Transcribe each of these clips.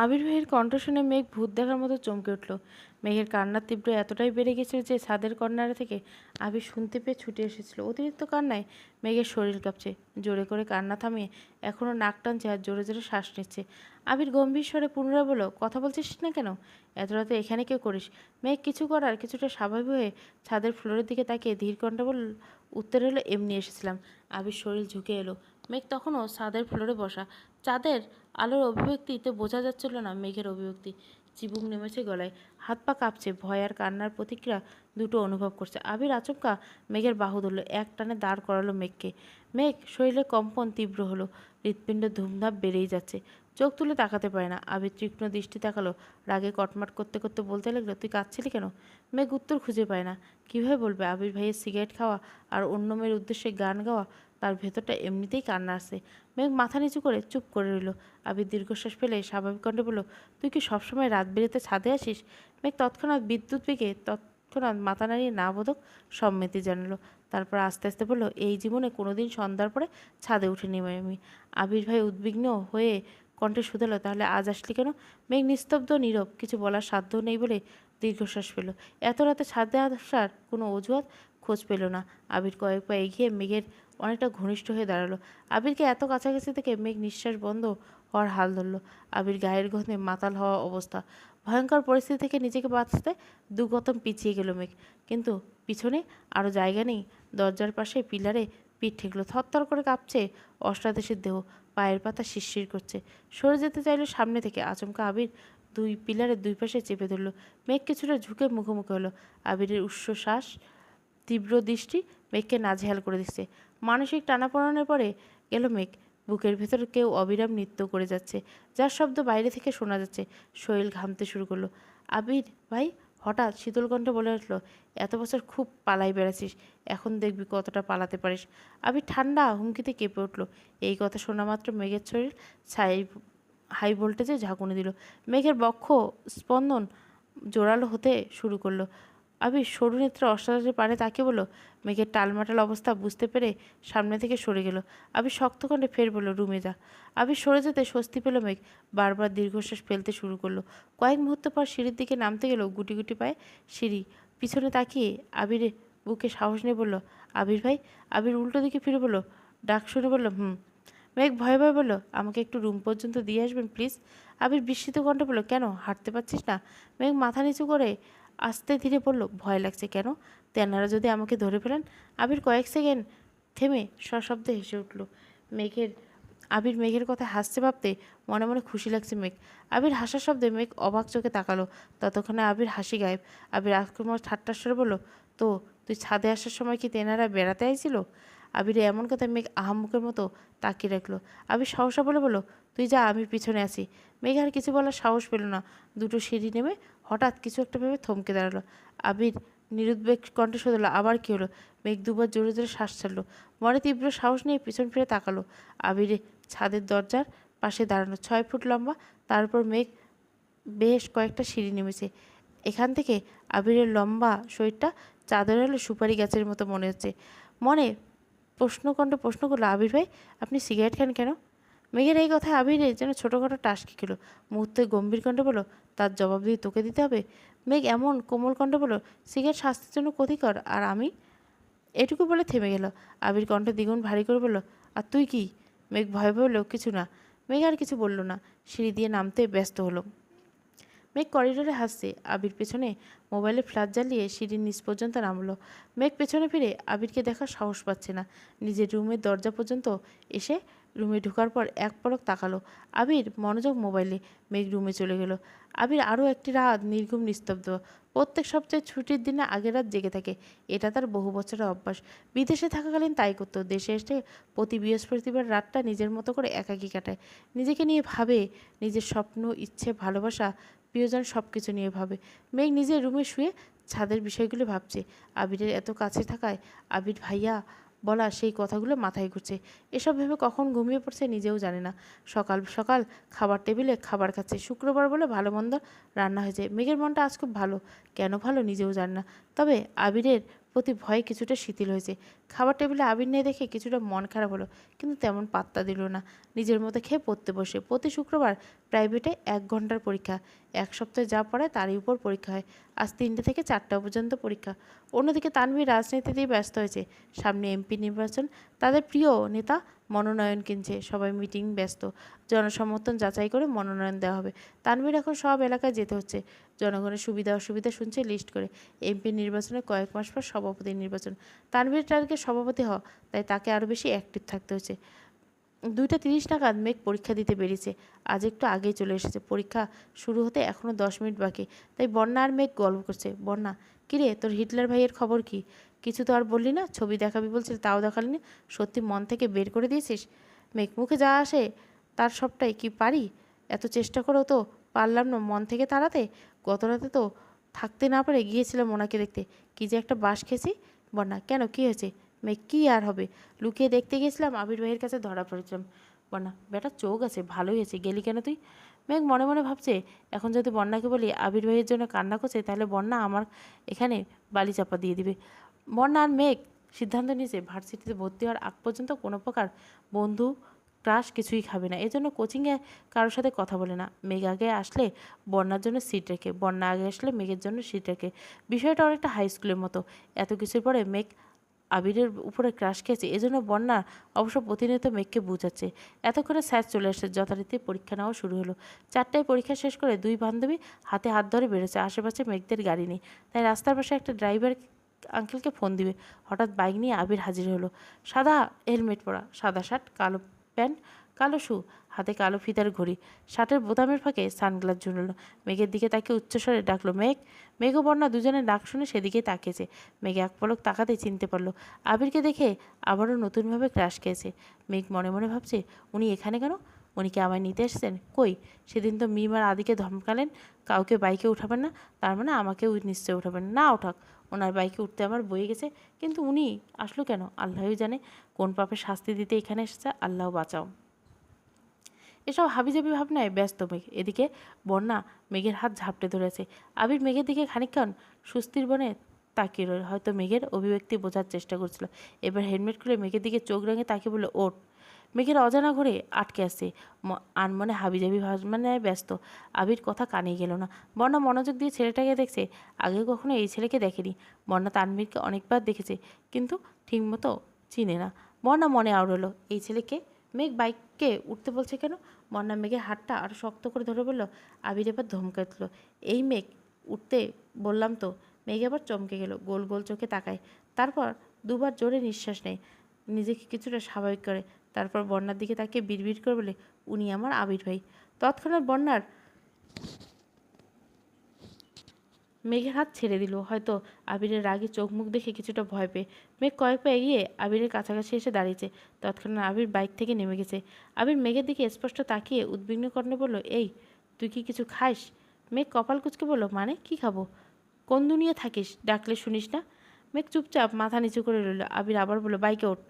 আবির ভাইয়ের কণ্ঠ শুনে মেঘ ভূত দেখার মতো চমকে উঠল। মেঘের কান্নার তীব্র এতটাই বেড়ে গেছিল যে ছাদের কর্নারে থেকে আবির শুনতে পেয়ে ছুটে এসেছিল। অতিরিক্ত কান্নায় মেঘের শরীর কাঁপছে। জোরে করে কান্না থামিয়ে এখনও নাক টানছে আর জোরে জোরে শ্বাস নিচ্ছে। আবির গম্ভীর স্বরে পুনরায় বলল, কথা বলছিস না কেন? এত রাতে এখানে কেউ করিস? মেঘ কিছু করার কিছুটা স্বাভাবিক হয়ে ছাদের ফ্লোরের দিকে তাকিয়ে ধীর কণ্ঠে বলল, উত্তর হলো, এমনি এসেছিলাম। আবির শরীর ঝুঁকে এলো। মেঘ তখনও ছাদের ফ্লোরে বসা। চাঁদের আলোর অভিব্যক্তিতে বোঝা যাচ্ছিল না মেঘের অভিব্যক্তি। চিবুক নেমেছে গলায়, হাত পা কাঁপছে, ভয় আর কান্নার প্রতিক্রিয়া দুটো অনুভব করছে। আবির আচমকা মেঘের বাহু ধরল, এক টানে দাঁড় করালো মেঘকে। মেঘ শরীরে কম্পন তীব্র হলো, হৃৎপিণ্ড ধুমধাপ বেড়েই যাচ্ছে। চোখ তুলে তাকাতে পারে না। আবির তীক্ষ্ণ দৃষ্টি তাকালো, রাগে কটমাট করতে করতে বলতে লাগলো, তুই কাঁদছিলি কেন? মেঘ উত্তর খুঁজে পায় না। কীভাবে বলবে? আবির ভাইয়ের সিগারেট খাওয়া আর অন্য মেয়ের উদ্দেশ্যে গান গাওয়া, তার ভেতরটা এমনিতেই কান্না আসছে। মেঘ মাথা নিচু করে চুপ করে রইল। আবির দীর্ঘশ্বাস ফেলে স্বাভাবিক কণ্ঠে বলল, তুই কি সবসময় রাত বেরোতে ছাদে আসিস? মেঘ তৎক্ষণাৎ বিদ্যুৎ বেগে তৎক্ষণাৎ মাথা নাড়িয়ে না বোধক সম্মতি জানালো। তারপর আস্তে আস্তে বলল, এই জীবনে কোনোদিন সন্ধ্যার পরে ছাদে উঠিনি আমি। আবির ভাই উদ্বিগ্ন হয়ে কণ্ঠে শুধালো, তাহলে আজ আসলি কেন? মেঘ নিস্তব্ধ নীরব, কিছু বলার সাধ্য নেই বলে দীর্ঘশ্বাস ফেল। এত রাতে ছাদে আসার কোনো অজুহাত খোঁজ পেল না। আবির কয়েক পা এগিয়ে মেঘের অনেকটা ঘনিষ্ঠ হয়ে দাঁড়ালো। আবিরকে এত কাছাকাছি থেকে মেঘ নিঃশ্বাস বন্ধ হওয়ার হাল ধরল। আবির গায়ের গন্ধে মাতাল হওয়া অবস্থা। ভয়ঙ্কর পরিস্থিতি থেকে নিজেকে বাঁচতে দু কদম পিছিয়ে গেল মেঘ। কিন্তু পিছনে আরও জায়গা নেই। দরজার পাশে পিলারে পিঠ ঠেকলো। থরথর করে কাঁপছে অষ্টাদশের দেহ। পায়ের পাতা শিরশির করছে। সরে যেতে চাইল সামনে থেকে। আচমকা আবির দুই পিলারের দুই পাশে চেপে ধরল। মেঘ কিছুটা ঝুঁকে মুখোমুখি হলো। আবিরের উচ্ছ্বাস, তীব্র দৃষ্টি মেঘকে নাজেহাল করে দিচ্ছে। মানসিক টানাপোড়েনের পরে গেল মেঘ। বুকের ভেতর কেউ অবিরাম নৃত্য করে যাচ্ছে, যার শব্দ বাইরে থেকে শোনা যাচ্ছে। শরীর ঘামতে শুরু করলো। আবির ভাই হঠাৎ শীতল কণ্ঠে বলে উঠল, এত বছর খুব পালাই বেড়াছিস, এখন দেখবি কতটা পালাতে পারিস। আবির ঠান্ডা হুমকিতে কেঁপে উঠল। এই কথা শোনা মাত্র মেঘের শরীর হাই ভোল্টেজে ঝাঁকুনি দিল। মেঘের বক্ষ স্পন্দন জোরালো হতে শুরু করলো। আবির সরু নেত্রে অষ্টাদশের পানে তাকিয়ে বলল, মেঘের টালমাটাল অবস্থা বুঝতে পেরে সামনে থেকে সরে গেল। আবির শক্ত কণ্ঠে ফের বলল, রুমে যা। আবির সরে যেতে স্বস্তি পেল মেঘ। বারবার দীর্ঘশ্বাস ফেলতে শুরু করলো। কয়েক মুহূর্ত পর সিঁড়ির দিকে নামতে গেল গুটি গুটি পায়ে সিঁড়ি। পিছনে তাকিয়ে আবির বুকে সাহস নিয়ে বলল, আবির ভাই। আবির উল্টো দিকে ফিরে বলল, ডাক শুনে বলল, হুম। মেঘ ভয়ে ভয়ে বলল, আমাকে একটু রুম পর্যন্ত দিয়ে আসবেন প্লিজ। আবির বিস্মিত কণ্ঠে বলল, কেন, হাঁটতে পারছিস না? মেঘ মাথা নিচু করে আস্তে ধীরে বলল, ভয় লাগছে। কেন? তেনারা যদি আমাকে ধরে ফেলেন? আবির কয়েক সেকেন্ড থেমে সশব্দে হেসে উঠল। মেঘের আবির মেঘের কথা হাসতে ভাবতে মনে মনে খুশি লাগছে মেঘ। আবির হাসার শব্দে মেঘ অবাক চোখে তাকালো। ততক্ষণে আবির হাসি গায়েব। আবির আক্রমণ ঠাট্টার স্বরে বলল, তো তুই ছাদে আসার সময় কি তেনারা বেড়াতে আইছিল? আবির এমন কথা মেঘ আহাম্মকের মতো তাকিয়ে রাখলো। আবির সহসা বলে বলল, তুই যা, আমি পিছনে আছি। মেঘ আর কিছু বলার সাহস পেল না। দুটো সিঁড়ি নেমে হঠাৎ কিছু একটা ভেবে থমকে দাঁড়ালো। আবির নিরুদ্বেগ কণ্ঠে শোধালো, আবার কী হলো? মেঘ দুবার জোরে জোরে শ্বাস ছাড়লো। মনে তীব্র সাহস নিয়ে পিছন ফিরে তাকালো। আবির ছাদের দরজার পাশে দাঁড়ানো, 6 ফুট লম্বা। তারপর মেঘ বেশ কয়েকটা সিঁড়ি নেমেছে। এখান থেকে আবিরের লম্বা শরীরটা চাদরে হলো সুপারি গাছের মতো মনে হচ্ছে। মনে প্রশ্নকণ্ঠে প্রশ্ন করলো, আবির ভাই, আপনি সিগারেট খান কেন? মেঘের এই কথায় আবিরে যেন ছোটোখাটো টাসকি খেলো। মুহূর্তে গম্ভীর কণ্ঠে বলো, তার জবাব দিয়ে তোকে দিতে হবে? মেঘ এমন কোমল কণ্ঠে বলো, সিগারেট স্বাস্থ্যের জন্য ক্ষতিকর, আর আমি? এটুকু বলে থেমে গেল। আবির কণ্ঠ দ্বিগুণ ভারী করে বলল, আর তুই কি? মেঘ ভয়ে বলল, কিছু না। মেঘ আর কিছু বলল না, সিঁড়ি দিয়ে নামতে ব্যস্ত হলো। মেঘ করিডোরে হাসছে। আবির পেছনে মোবাইলে ফ্ল্যাশ জ্বালিয়ে সিঁড়ির নিচ পর্যন্ত নামলো। মেঘ পেছনে ফিরে আবিরকে দেখার সাহস পাচ্ছে না। নিজের রুমের দরজা পর্যন্ত এসে রুমে ঢোকার পর এক পলক তাকালো। আবির মনোযোগ মোবাইলে। মেঘ রুমে চলে গেল। আবির আরও একটি রাত নির্ঘুম নিস্তব্ধ। প্রত্যেক সপ্তাহে ছুটির দিনে আগের রাত জেগে থাকে। এটা তার বহু বছরের অভ্যাস। বিদেশে থাকাকালীন তাই করতো। দেশে এসে প্রতি বৃহস্পতিবার রাতটা নিজের মতো করে একাকী কাটায়। নিজেকে নিয়ে ভাবে, নিজের স্বপ্ন, ইচ্ছে, ভালোবাসা, প্রিয়জন সব কিছু নিয়ে ভাবে। মেঘ নিজের রুমে শুয়ে ছাদের বিষয়গুলো ভাবছে। আবিরের এত কাছে থাকায় আবির ভাইয়া বলা সেই কথাগুলো মাথায় ঘুরছে। এসব ভেবে কখন ঘুমিয়ে পড়ছে নিজেও জানে না। সকাল সকাল খাবার টেবিলে খাবার খাচ্ছে। শুক্রবার বলে ভালো মন্দ রান্না হয়েছে। মেঘের মনটা আজ খুব ভালো। কেন ভালো নিজেও জানে না। তবে আবিরের প্রতি ভয়ে কিছুটা শিথিল হয়েছে। খাবার টেবিলে আবির নেই দেখে কিছুটা মন খারাপ হলো, কিন্তু তেমন পাত্তা দিল না। নিজের মতো খেয়ে পড়তে বসে। প্রতি শুক্রবার প্রাইভেটে 1 ঘন্টার পরীক্ষা। 1 সপ্তাহে যা পড়ায় তারই উপর পরীক্ষা হয়। আজ 3টে থেকে 4টা পর্যন্ত পরীক্ষা। অন্যদিকে তানভীর রাজনীতি দিয়ে ব্যস্ত হয়েছে। সামনে এমপি নির্বাচন, তাদের প্রিয় নেতা মনোনয়ন কিনছে, সবাই মিটিং ব্যস্ত। জনসমর্থন যাচাই করে মনোনয়ন দেওয়া হবে। তানভীর এখন সব এলাকায় যেতে হচ্ছে, জনগণের সুবিধা অসুবিধা শুনছে লিস্ট করে। এমপি নির্বাচনে কয়েক মাস পর সভাপতি নির্বাচন। তানভীর টার্গেট সভাপতি হওয়া, তাই তাকে আরও বেশি অ্যাক্টিভ থাকতে হচ্ছে। 2:30 নাগাদ মেঘ পরীক্ষা দিতে বেরিয়েছে। আজ একটু আগেই চলে এসেছে। পরীক্ষা শুরু হতে এখনও 10 মিনিট বাকি, তাই বন্যা আর মেঘ গল্প করছে। বন্যা, কিরে তোর হিটলার ভাইয়ের খবর কি? কিছু তো আর বললি না, ছবি দেখাবি বলছিল তাও দেখালি না, সত্যি মন থেকে বের করে দিয়েছিস? মেঘ, মুখে যা আসে তার সবটাই কি পারি? এত চেষ্টা করেও তো পারলাম না মন থেকে তাড়াতে। গত রাতে তো থাকতে না পারে গিয়েছিলাম ওনাকে দেখতে, কি যে একটা বাস খেয়েছি। বন্যা, কেন, কি হয়েছে? মেঘ, কি আর হবে, লুকিয়ে দেখতে গেছিলাম, আবির ভাইয়ের কাছে ধরা পড়েছিলাম। বন্যা, বেটা চোখ আছে, ভালোই হয়েছে, গেলি কেন তুই? মেঘ মনে মনে ভাবছে, এখন যদি বন্যাকে বলি আবির ভাইয়ের জন্য কান্না করছে, তাহলে বন্যা আমার এখানে বালি চাপা দিয়ে দিবে। বন্যা আর মেঘ সিদ্ধান্ত নিয়েছে ভার্সিটিতে ভর্তি হওয়ার আগ পর্যন্ত কোনো প্রকার বন্ধু ক্লাস কিছুই খাবে না। এজন্য কোচিংয়ে কারোর সাথে কথা বলে না। মেঘ আগে আসলে বন্যার জন্য সিট রেখে, বন্যা আগে আসলে মেঘের জন্য সিট রেখে। বিষয়টা অনেকটা হাই স্কুলের মতো। এত কিছুর পরে মেঘ আবিরের উপরে ক্রাশ খেয়েছে, এজন্য বন্যা অবশ্য প্রতিনিয়ত মেঘকে বুঝাচ্ছে। এতক্ষণে স্যার চলে আসছে, যথারীতি পরীক্ষা নেওয়া শুরু হলো। 4টায় পরীক্ষা শেষ করে দুই বান্ধবী হাতে হাত ধরে বেরোচ্ছে। আশেপাশে মেঘদের গাড়ি নেই, তাই রাস্তার পাশে একটা ড্রাইভার আঙ্কেলকে ফোন দিবে। হঠাৎ বাইক নিয়ে আবির হাজির হলো। সাদা হেলমেট পরা, সাদা শার্ট, কালো প্যান্ট, কালো শু, হাতে কালো ফিতার ঘড়ি, শার্টের বোতামের ফাঁকে সানগ্লাস ঝুললো। মেঘের দিকে তাকে উচ্চস্বরে ডাকলো, মেঘ। মেঘ ও বন্যা দুজনের ডাক শুনে সেদিকে তাকিয়েছে। মেঘ এক পলক তাকাতেই চিনতে পারলো। আবিরকে দেখে আবারও নতুনভাবে ক্রাশ খেয়েছে। মেঘ মনে মনে ভাবছে, উনি এখানে কেন? উনি কি আমায় নিতে এসেছেন? কই, সেদিন তো মিমার আদিকে ধমকালেন কাউকে বাইকে উঠাবেন না, তার মানে আমাকেও নিশ্চয় উঠাবেন না। উঠাক, ওনার বাইকে উঠতে আমার বয়ে গেছে, কিন্তু উনি আসলো কেন আল্লাহই জানে। কোন পাপের শাস্তি দিতে এখানে এসেছে, আল্লাহ বাঁচাও। এসব হাবিজাবি ভাবনায় ব্যস্ত মেঘ। এদিকে বন্যা মেঘের হাত ঝাপটে ধরেছে। আবির মেঘের দিকে খানিকক্ষণ সুস্থির বনে তাকিয়ে রইল, হয়তো মেঘের অভিব্যক্তি বোঝার চেষ্টা করছিল। এবার হেলমেট খুলে মেঘের দিকে চোখ রাঙে তাকিয়ে বলল, ওঠ। মেঘের অজানা ঘরে আটকে আসছে, আনমনে হাবিজাবি ভাবনায় ব্যস্ত। আবির কথা কানে গেল না। বন্যা মনোযোগ দিয়ে ছেলেটাকে দেখছে। আগে কখনো এই ছেলেকে দেখেনি। বন্যা তানভীরকে অনেকবার দেখেছে, কিন্তু ঠিকমতো চিনে না। বন্যা মনে আওড়ালো, এই ছেলেকে। মেঘ বাইককে উঠতে বলছে কেন? বন্যা মেঘের হাতটা আরও শক্ত করে ধরে বলল। আবির এবার ধমকে দিল, এই মেঘ, উঠতে বললাম তো। মেঘ এবার চমকে গেল, গোল গোল চোখে তাকায়। তারপর দুবার জোরে নিঃশ্বাস নেয়, নিজেকে কিছুটা স্বাভাবিক করে। তারপর বন্যার দিকে তাকিয়ে বিড়বিড় করে বলে, উনি আমার আবির ভাই। তৎক্ষণাৎ বন্যার মেঘের হাত ছেড়ে দিল, হয়তো আবিরের রাগে চোখ মুখ দেখে কিছুটা ভয় পেয়ে। মেঘ কয়েক পা এগিয়ে আবিরের কাছাকাছি এসে দাঁড়িয়েছে। তৎক্ষণাৎ আবির বাইক থেকে নেমে গেছে। আবির মেঘের দিকে স্পষ্ট তাকিয়ে উদ্বিগ্ন কণ্ঠে বলল, এই, তুই কি কিছু খাস? মেঘ কপাল কুঁচকে বলল, মানে কি খাবো? কোন দুনিয়া থাকিস, ডাকলে শুনিস না? মেঘ চুপচাপ মাথা নিচু করে রইল। আবির আবার বলল, বাইকে ওঠ।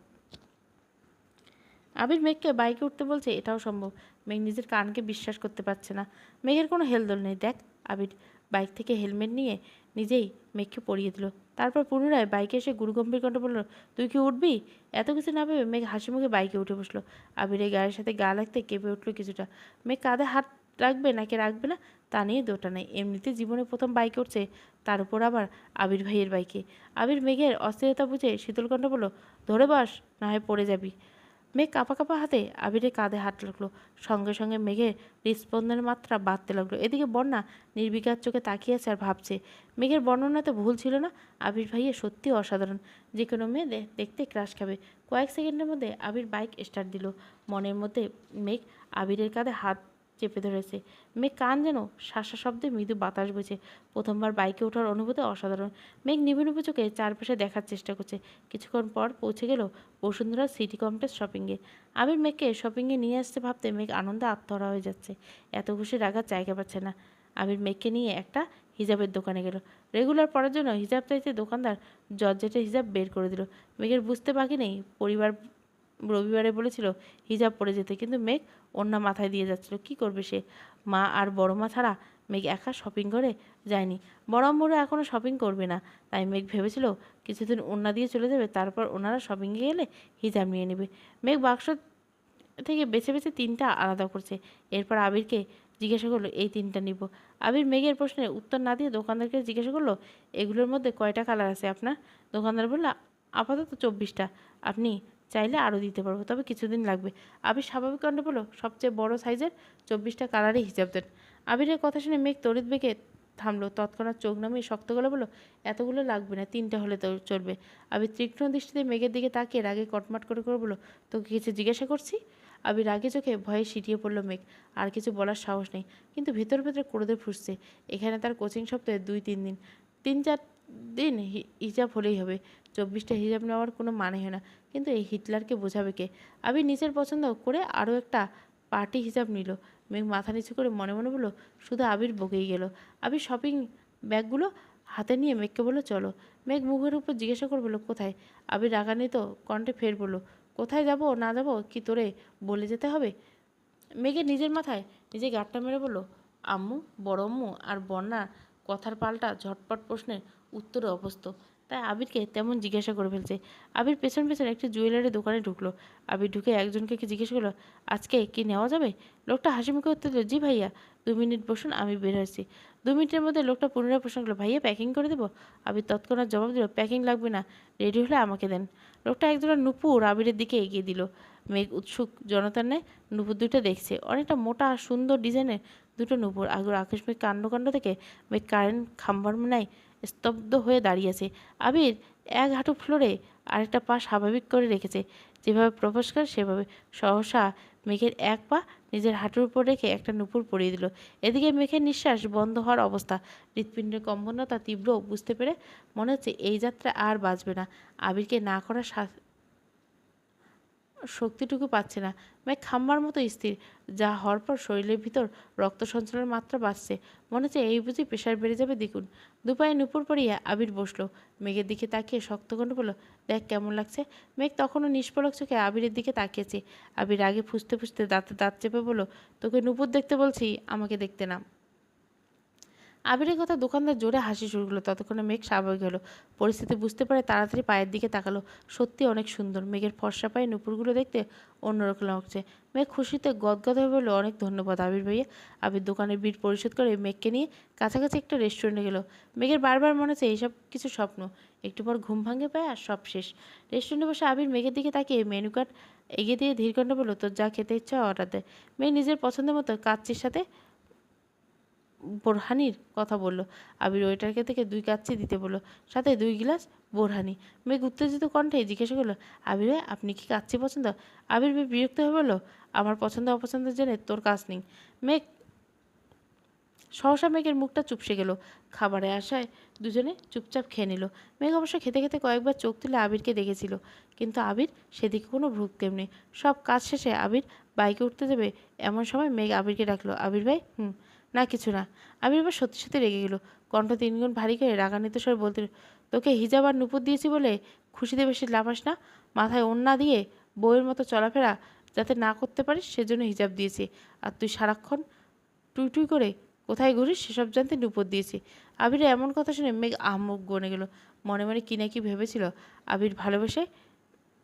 আবির মেঘকে বাইকে উঠতে বলছে, এটাও সম্ভব। মেঘ নিজের কানকে বিশ্বাস করতে পারছে না। মেঘের কোনো হেলদোল নেই। দেখ, আবির বাইক থেকে হেলমেট নিয়ে নিজেই মেঘকে পরিয়ে দিল। তারপর পুনরায় বাইকে এসে গুরুগম্ভীর কণ্ঠে বলল, তুই কি উঠবি? এত কিছু না ভেবে মেঘ হাসি মুখে বাইকে উঠে বসলো। আবিরের গায়ের সাথে গা লাগতে কেঁপে উঠলো কিছুটা। মেঘ কাঁধে হাত রাখবে নাকি রাখবে না তা নিয়ে দোটা নেই। এমনিতে জীবনে প্রথম বাইকে উঠছে, তার উপর আবার আবির ভাইয়ের বাইকে। আবির মেঘের অস্থিরতা বুঝে শীতল কণ্ঠে বলল, ধরে বস, না হয় পড়ে যাবি। মেঘ কাঁপা কাঁপা হাতে আবিরের কাঁধে হাত রাখলো। সঙ্গে সঙ্গে মেঘের হৃৎস্পন্দনের মাত্রা বাড়তে লাগলো। এদিকে বন্যা নির্বিকার চোখে তাকিয়ে আছে আর ভাবছে। মেঘের বর্ণনাতে ভুল ছিল না, আবির ভাইয়া সত্যি অসাধারণ। যে কোনো মেয়ে দেখতে ক্রাশ খাবে। কয়েক সেকেন্ডের মধ্যে আবির বাইক স্টার্ট দিল। মনের মধ্যে মেঘ আবিরের কাঁধে হাত চেপে ধরেছে। মেঘ কান যেন শাসা শব্দে মৃদু বাতাস বইছে। প্রথমবার বাইকে ওঠার অনুভূতি অসাধারণ। মেঘ নিভু নিভু চোখে চারপাশে দেখার চেষ্টা করছে। কিছুক্ষণ পর পৌঁছে গেল বসুন্ধরা সিটি কমপ্লেক্স শপিংয়ে। আবির মেঘকে শপিংয়ে নিয়ে আসতে ভাবতে মেঘ আনন্দে আত্মহারা হয়ে যাচ্ছে। এত খুশি রাখার জায়গা পাচ্ছে না। আবির মেঘকে নিয়ে একটা হিজাবের দোকানে গেল। রেগুলার পরার জন্য হিজাব চাইতে দোকানদার জর্জেটের হিজাব বের করে দিল। মেঘের বুঝতে বাকি নেই, পরিবার রবিবারে বলেছিল হিজাব পরে যেতে, কিন্তু মেঘ ওড়না মাথায় দিয়ে যাচ্ছিল। কি করবে সে? মা আর বড় মা ছাড়া মেঘ একা শপিং করে যায়নি, বড় আম্মুরা এখনও শপিং করবে না। তাই মেঘ ভেবেছিল কিছুদিন ওড়না দিয়ে চলে যাবে, তারপর ওনারা শপিংয়ে গেলে হিজাব নিয়ে নেবে। মেঘ বাক্স থেকে বেছে বেছে 3টা আলাদা করছে। এরপর আবিরকে জিজ্ঞাসা করলো, এই 3টা নিব। আবির মেঘের প্রশ্নের উত্তর না দিয়ে দোকানদারকে জিজ্ঞাসা করলো, এগুলোর মধ্যে কয়টা কালার আছে আপনার? দোকানদার বলল, আপাতত 24টা, আপনি চাইলে আরও দিতে পারবো, তবে কিছুদিন লাগবে। আবির স্বাভাবিক কণ্ঠে বলল, সবচেয়ে বড় সাইজের 24টা কালারই হিসাব দেন। আবিরের কথা শুনে মেঘ তড়িৎ বেগে থামলো, তৎক্ষণাৎ চোখ নামিয়ে শক্ত গলা বলল, এতগুলো লাগবে না, 3টা হলে তো চলবে। আবির তীক্ষ্ণ দৃষ্টিতে মেঘের দিকে তাকিয়ে রাগে কটমাট করে বলল, তোকে কিছু জিজ্ঞাসা করছি? আবির রাগে চোখে ভয়ে সিটিয়ে পড়ল মেঘ। আর কিছু বলার সাহস নেই, কিন্তু ভেতর ভেতর ক্রোধে ফুসছে। এখানে তার কোচিং সপ্তাহে 2-3 দিন, 3-4 দিন হিজাব হলেই হবে। 24টা হিজাব নেওয়ার কোনো মানে হয় না। কিন্তু এই হিটলারকে বোঝাবে কে? আবির নিজের পছন্দ করে আরও একটা পার্টি হিজাব নিল। মেঘ মাথা নিচু করে মনে মনে বলল, শুধু আবির বকেই গেল। আবির শপিং ব্যাগগুলো হাতে নিয়ে মেঘকে বলল, চলো। মেঘ মুখের উপর জিজ্ঞাসা করে বলল, কোথায়? আবির রাগান্বিত কণ্ঠে ফের বলল, কোথায় যাব না যাব কি তোরে বলে যেতে হবে? মেঘের নিজের মাথায় নিজে গাঁটটা মেরে বলল, আম্মু, বড় আম্মু আর বন্যার কথার পাল্টা ঝটপট প্রশ্নের উত্তরে অভ্যস্ত, তাই আবিরকে তেমন জিজ্ঞাসা করে ফেলছে। আবির পেছন পেছন একটি জুয়েলারি দোকানে ঢুকলো। আবির ঢুকে একজনকে কি জিজ্ঞেস করলো, আজকে কি নেওয়া যাবে? লোকটা হাসি মুখে উত্তর দিল, জি ভাইয়া, 2 মিনিট বসুন, আমি বের হয়েছি। 2 মিনিটের মধ্যে লোকটা পুনরায় প্রশ্ন করলো, ভাইয়া প্যাকিং করে দেবো? আবির তৎক্ষণাৎ জবাব দিল, প্যাকিং লাগবে না, রেডি হলে আমাকে দেন। লোকটা একজোড়া নুপুর আবিরের দিকে এগিয়ে দিল। মেঘ উৎসুক জনতার ন্যায় নুপুর দুটো দেখছে। অনেকটা মোটা সুন্দর ডিজাইনের দুটো নুপুর। আগর আকস্মিক কাণ্ড থেকে মেঘ কারেন্ট খাম্বার নাই স্তব্ধ হয়ে দাঁড়িয়েছে। আবির এক হাঁটু ফ্লোরে আরেকটা পা স্বাভাবিক করে রেখেছে, যেভাবে প্রপোজ করে সেভাবে। সহসা মেঘের এক পা নিজের হাঁটুর উপর রেখে একটা নুপুর পরিয়ে দিল। এদিকে মেঘের নিঃশ্বাস বন্ধ হওয়ার অবস্থা, হৃৎপিণ্ডের কম্পনতা তীব্র। বুঝতে পেরে মনে হচ্ছে এই যাত্রা আর বাঁচবে না। আবিরকে না করার শক্তিটুকু পাচ্ছে না। মেঘ খাম্বার মতো স্থির, যা হওয়ার পর শরীরের ভিতর রক্ত সঞ্চালনের মাত্রা বাড়ছে। মনে হচ্ছে এই বুঝি প্রেশার বেড়ে যাবে দ্বিগুণ। দুপায়ে নুপুর পরিয়ে আবির বসলো। মেঘের দিকে তাকিয়ে শক্ত কণ্ঠে বলল, দেখ কেমন লাগছে। মেঘ তখনও নিষ্পলক চোখে আবিরের দিকে তাকিয়েছে। আবির আগে ফুঁসতে ফুঁসতে দাঁতে দাঁত চেপে বলল, তোকে নুপুর দেখতে বলছি, আমাকে দেখতে না। আবিরের কথা দোকানদার জোরে হাসি শুরু করলো। ততক্ষণে মেঘ স্বাভাবিক হলো, পরিস্থিতি বুঝতে পারে তাড়াতাড়ি পায়ের দিকে তাকালো। সত্যি অনেক সুন্দর। মেঘের ফর্সা পায়ে নুপুরগুলো দেখতে অন্যরকম লাগছে। মেঘ খুশিতে গদগদ হয়ে বলল, অনেক ধন্যবাদ আবির ভাইয়া। আবির দোকানের বিল পরিশোধ করে মেঘকে নিয়ে কাছাকাছি একটা রেস্টুরেন্টে গেল। মেঘের বারবার মনে হচ্ছে এইসব কিছু স্বপ্ন। একটু পর ঘুম ভাঙে পায় আর সব শেষ। রেস্টুরেন্টে বসে আবির মেঘের দিকে তাকিয়ে মেনু কার্ড এগিয়ে দিয়ে ধীর কণ্ঠে বলল, তোর যা খেতে ইচ্ছা অর্ডার দেয়। মেঘ নিজের পছন্দের মতো কাচ্চির সাথে বোরহানির কথা বলল। আবির ওয়েটারকে থেকে 2 কাচ্চি দিতে বলল, সাথে 2 গিলাস বোরহানি। মেঘ উত্তেজিত কণ্ঠে জিজ্ঞাসা করলো, আবির ভাই, আপনি কি কাচ্চি পছন্দ? আবির বিরক্ত হয়ে বলল, আমার পছন্দ অপছন্দ জেনে তোর কাজ নেই। মেঘ সহসা মেঘের মুখটা চুপসে গেল। খাবারের আশায় দুজনে চুপচাপ খেয়ে নিল। মেঘ অবশ্য খেতে খেতে কয়েকবার চোখ তুলে আবিরকে দেখেছিল, কিন্তু আবির সেদিকে কোনো ভ্রুক্ষেপ নেই। সব কাজ শেষে আবির বাইকে উঠতে যাবে এমন সময় মেঘ আবিরকে ডাকলো, আবির ভাই। না, কিছু না। আবির এবার সত্যি সত্যি রেগে গেল। কণ্ঠ 3 গুণ ভারী করে রাগান্বিত স্বরে বলতে, তোকে হিজাব আর নুপুর দিয়েছি বলে খুশিতে বেশি লাফাস না। মাথায় ওড়না দিয়ে বউয়ের মতো চলাফেরা যাতে না করতে পারিস সেজন্য হিজাব দিয়েছি। আর তুই সারাক্ষণ টুই টুই করে কোথায় ঘুরিস সেসব জানতে নুপুর দিয়েছি। আবিরের এমন কথা শুনে মেঘ আহম্মক বনে গেল। মনে মনে কি না কি ভেবেছিল। আবির ভালোবেসে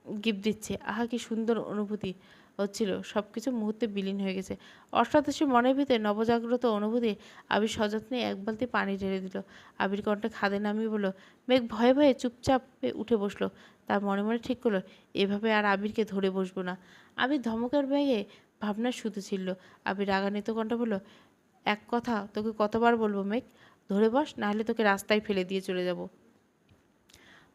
গিফট দিচ্ছে, আহা কি সুন্দর অনুভূতি হচ্ছিল। সব কিছু মুহূর্তে বিলীন হয়ে গেছে। অষ্টাদশী মনের ভিতরে নবজাগ্রত অনুভূতি। আবির সযত্নে 1 বালতি পানি ঢেলে দিল। আবির কণ্ঠে খাদে নামিয়ে বলল। মেঘ ভয়ে ভয়ে চুপচাপ উঠে বসলো। তার মনে মনে ঠিক করলো, এভাবে আর আবিরকে ধরে বসবো না। আবির ধমকের বেগে ভাবনার সুতো ছিল। আবির রাগান্বিত কণ্ঠে বলল, এক কথা তোকে কতবার বলবো মেঘ, ধরে বস, নাহলে তোকে রাস্তায় ফেলে দিয়ে চলে যাব।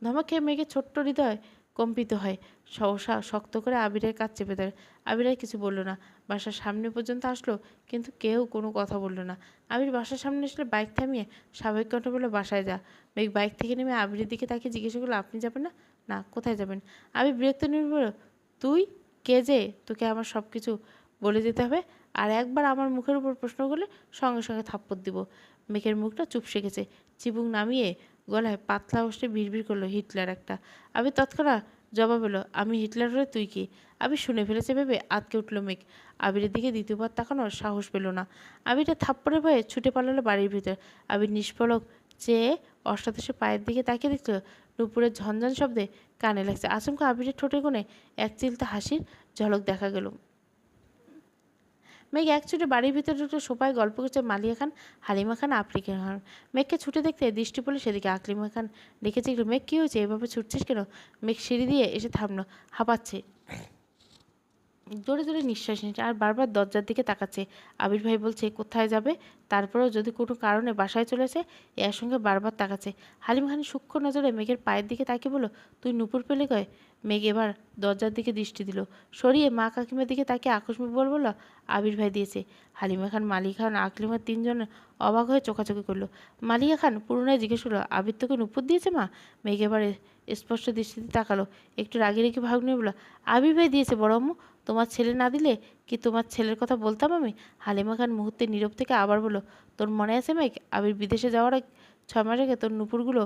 ধমক খেয়ে মেঘের ছোট্ট হৃদয় কম্পিত হয়। সহসা শক্ত করে আবিরের কাজ চেপে ধরে। আবির আর কিছু বলল না। বাসার সামনে পর্যন্ত আসলো, কিন্তু কেউ কোনো কথা বলল না। আবির বাসার সামনে আসলে বাইক থামিয়ে স্বাভাবিক কণ্ঠে বলল, বাসায় যা। মেঘ বাইক থেকে নেমে আবিরের দিকে তাকিয়ে জিজ্ঞাসা করলো, আপনি যাবেন না? না, কোথায় যাবেন? আবির বিরক্ত নিয়ে বলল, তুই কে যে তোকে আমার সব কিছু বলে যেতে হবে? আর একবার আমার মুখের উপর প্রশ্ন করলে সঙ্গে সঙ্গে থাপ্পড় দিব। মেঘের মুখটা চুপসে গেছে। চিবুক নামিয়ে গলায় পাতলা অস্ত্রে বিড়বিড় করলো, হিটলার একটা। আবির তৎক্ষণাৎ জবাব এলো, আমি হিটলার হলে তুই কি? আবির শুনে ফেলেছে ভেবে আঁতকে উঠল মেঘ। আবিরের দিকে দ্বিতীয়বার তাকানোর সাহস পেল না। আবিরের থাপ্পড়ের ভয়ে ছুটে পালালো বাড়ির ভিতর। আবির নিষ্পলক চেয়ে অষ্টাদশে পায়ের দিকে তাকিয়ে দেখল নুপুরের ঝনঝন শব্দে কানে লাগছে। আচমকা আবিরের ঠোঁটের কোণে এক চিলতে হাসির ঝলক দেখা গেল। মেঘ এক ছুটে বাড়ির ভিতরে ঢুকতে সোফায় গল্প করছে মালিয়া খান, হালিমা খান, আফ্রিকা খান। মেঘকে ছুটে দেখতে দৃষ্টি পড়লে সেদিকে আকলিমা খান ডেকেছে, মেঘ কী হয়েছে, এভাবে ছুটছিস কেন? মেঘ সিঁড়ি দিয়ে এসে থামলো, হাঁপাচ্ছে, জোরে জোরে নিঃশ্বাস নিচ্ছে আর বারবার দরজার দিকে তাকাচ্ছে। আবির ভাই বলছে কোথায় যাবে, তারপরেও যদি কোনো কারণে বাসায় চলেছে এর সঙ্গে বারবার তাকাচ্ছে। হালিম খান সূক্ষ্ম নজরে মেঘের পায়ের দিকে তাকিয়ে বলল, তুই নুপুর পেলে কয়? মেঘ এবার দরজার দিকে দৃষ্টি দিল, সরিয়ে মা কাকিমার দিকে তাকিয়ে আকস্মিক বলল, আবির ভাই দিয়েছে। হালিমা খান, মালিয়া খান, আকলিমা তিনজন অবাক হয়ে চোখাচোখি করলো। মালিয়া খান পুনরায় জিজ্ঞেস করলো, আবির তোকে নুপুর দিয়েছে মা? মেঘ এবারে স্পষ্ট দৃষ্টিতে তাকালো, একটু রাগি রেগে ভাগ নিয়ে বলল, আবির ভাই দিয়েছে বড় আম্মু, তোমার ছেলে না দিলে কি তোমার ছেলের কথা বলতাম আমি? হালিমা খান মুহূর্তে নীরব থেকে আবার বলল, তোর মনে আছে মেঘ, আবির বিদেশে যাওয়ার 6 মাস আগে তোর নুপুরগুলো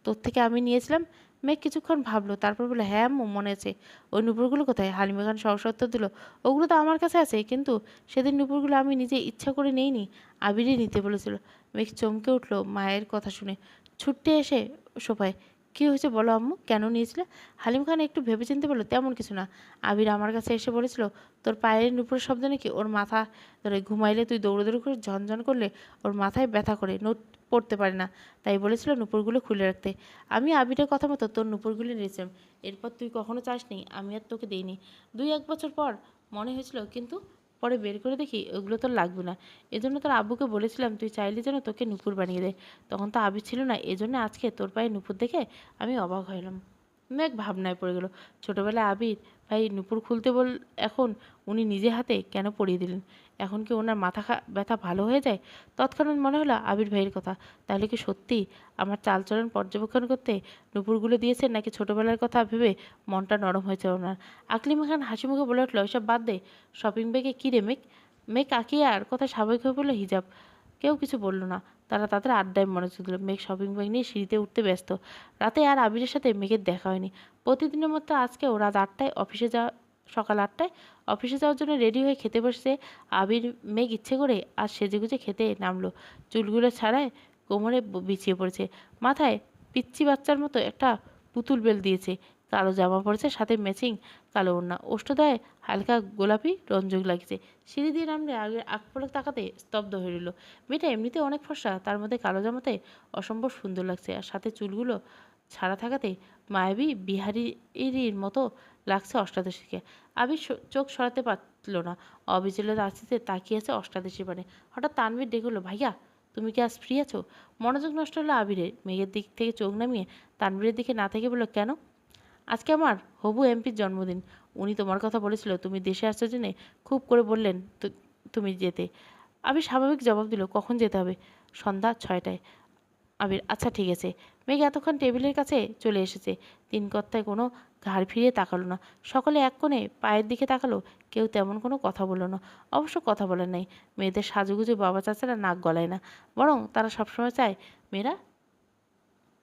তোর থেকে আমি নিয়েছিলাম? মেঘ কিছুক্ষণ ভাবলো, তারপর বললো, হ্যাঁ আম্মু মনে আছে। ওই নুপুরগুলো কোথায়? হালিমা খান সহসা উত্তর দিল, ওগুলো তো আমার কাছে আছে, কিন্তু সেদিন নুপুরগুলো আমি নিজে ইচ্ছা করে নেইনি, আবিরই নিতে বলেছিল। মেঘ চমকে উঠলো মায়ের কথা শুনে, ছুটতে এসে সোফায়, কী হয়েছে বলো আম্মু, কেন নিয়েছিলে? হালিম খান একটু ভেবেচিন্তে বলল, তেমন কিছু না। আবির আমার কাছে এসে বলেছিল তোর পায়ের নুপুরের শব্দ নাকি ওর মাথা ধরে, ঘুমাইলে তুই দৌড়োদৌড়ি করে ঝনঝন করলে ওর মাথায় ব্যথা করে, নোট পড়তে পারে না, তাই বলেছিল নুপুরগুলো খুলে রাখতে। আমি আবিরের কথা মতো তোর নুপুরগুলো নিয়েছিলাম, এরপর তুই কখনো চাসনি, আমি আর তোকে দিইনি। 2-1 বছর পর মনে হয়েছিল, কিন্তু পরে বের করে দেখি ওগুলো তোর লাগবে না। এজন্য তোর আব্বুকে বলেছিলাম তুই চাইলে যেন তোকে নুপুর বানিয়ে দেয়। তখন তো আবির ছিল না, এজন্য আজকে তোর পায়ে নুপুর দেখে আমি অবাক হলাম। মেঘ ভাবনায় পড়ে গেল, ছোটবেলায় আবির ভাই নুপুর খুলতে বল, এখন উনি নিজে হাতে কেন পরিয়ে দিলেন? এখন কি ওনার মাথা ব্যথা ভালো হয়ে যায়? তৎক্ষণাৎ মনে হলো আবির ভাইয়ের কথা। তাহলে কি সত্যি আমার চালচলন পর্যবেক্ষণ করতে নুপুরগুলো দিয়েছেন, নাকি ছোটবেলার কথা ভেবে মনটা নরম হয়েছে ওনার? আকলিমা খান হাসি মুখে বলে উঠলো, ওইসব বাদ দে, শপিং ব্যাগে কী রে মেঘ? মেঘ আর কথা স্বাভাবিক হয়ে বললো, হিজাব। কেউ কিছু বলল না, তারা তাদের আড্ডায় মনোযোগ দিল। মেঘ শপিং ব্যাগ নিয়ে সিঁড়িতে উঠতে ব্যস্ত। রাতে আর আবিরের সাথে মেঘের দেখা হয়নি। প্রতিদিনের মতো আজকেও রাত 8টায় অফিসে যাওয়া, সকাল 8টায় অফিসে যাওয়ার জন্য রেডি হয়ে খেতে বসছে আবির। মেঘ ইচ্ছে করে আর সেজেগুজে খেতে নামলো, চুলগুলো ছাড়ায় কোমরে বিছিয়ে পড়েছে, মাথায় পিচ্চি বাচ্চার মতো একটা পুতুল বেল দিয়েছে, কালো জামা পরেছে, সাথে ম্যাচিং কালো ওড়না, ওষ্ঠদায় হালকা গোলাপি রঞ্জক লাগছে। সিঁড়ি দিয়ে নামলে আগে আগ পলক তাকাতে স্তব্ধ হয়ে রইল। মেয়েটা এমনিতে অনেক ফর্সা, তার মধ্যে কালো জামাতে অসম্ভব সুন্দর লাগছে, আর সাথে চুলগুলো ছাড়া থাকাতে মায়াবী বিহারীর মতো লাগছে অষ্টাদশীকে। আবির চোখ সরাতে পারল না, অবিচলিত আস্তিতে তাকিয়ে আছে অষ্টাদশী পানে। হঠাৎ তানভীর ডেকে হলো, ভাইয়া তুমি কি আজ ফ্রি আছো? মনোযোগ নষ্ট হলো আবিরের। মেঘের দিক থেকে চোখ নামিয়ে তানভীরের দিকে না থেকে বলল, কেন? আজকে আমার হবু এমপির জন্মদিন, উনি তোমার কথা বলেছিল, তুমি দেশে আসার জন্যে খুব করে বললেন তুমি যেতে। আবির স্বাভাবিক জবাব দিল, কখন যেতে হবে? সন্ধ্যা 6টায়। আবির, আচ্ছা ঠিক আছে। মেঘ এতক্ষণ টেবিলের কাছে চলে এসেছে, তিন কর্তায় কোনো ঘাড় ফিরিয়ে তাকালো না। সকলে এক কোণে পায়ের দিকে তাকালো, কেউ তেমন কোনো কথা বলল না। অবশ্য কথা বলার নেই, মেয়েদের সাজুগুজু বাবা চাচারা নাক গলায় না, বরং তারা সবসময় চায় মেয়েরা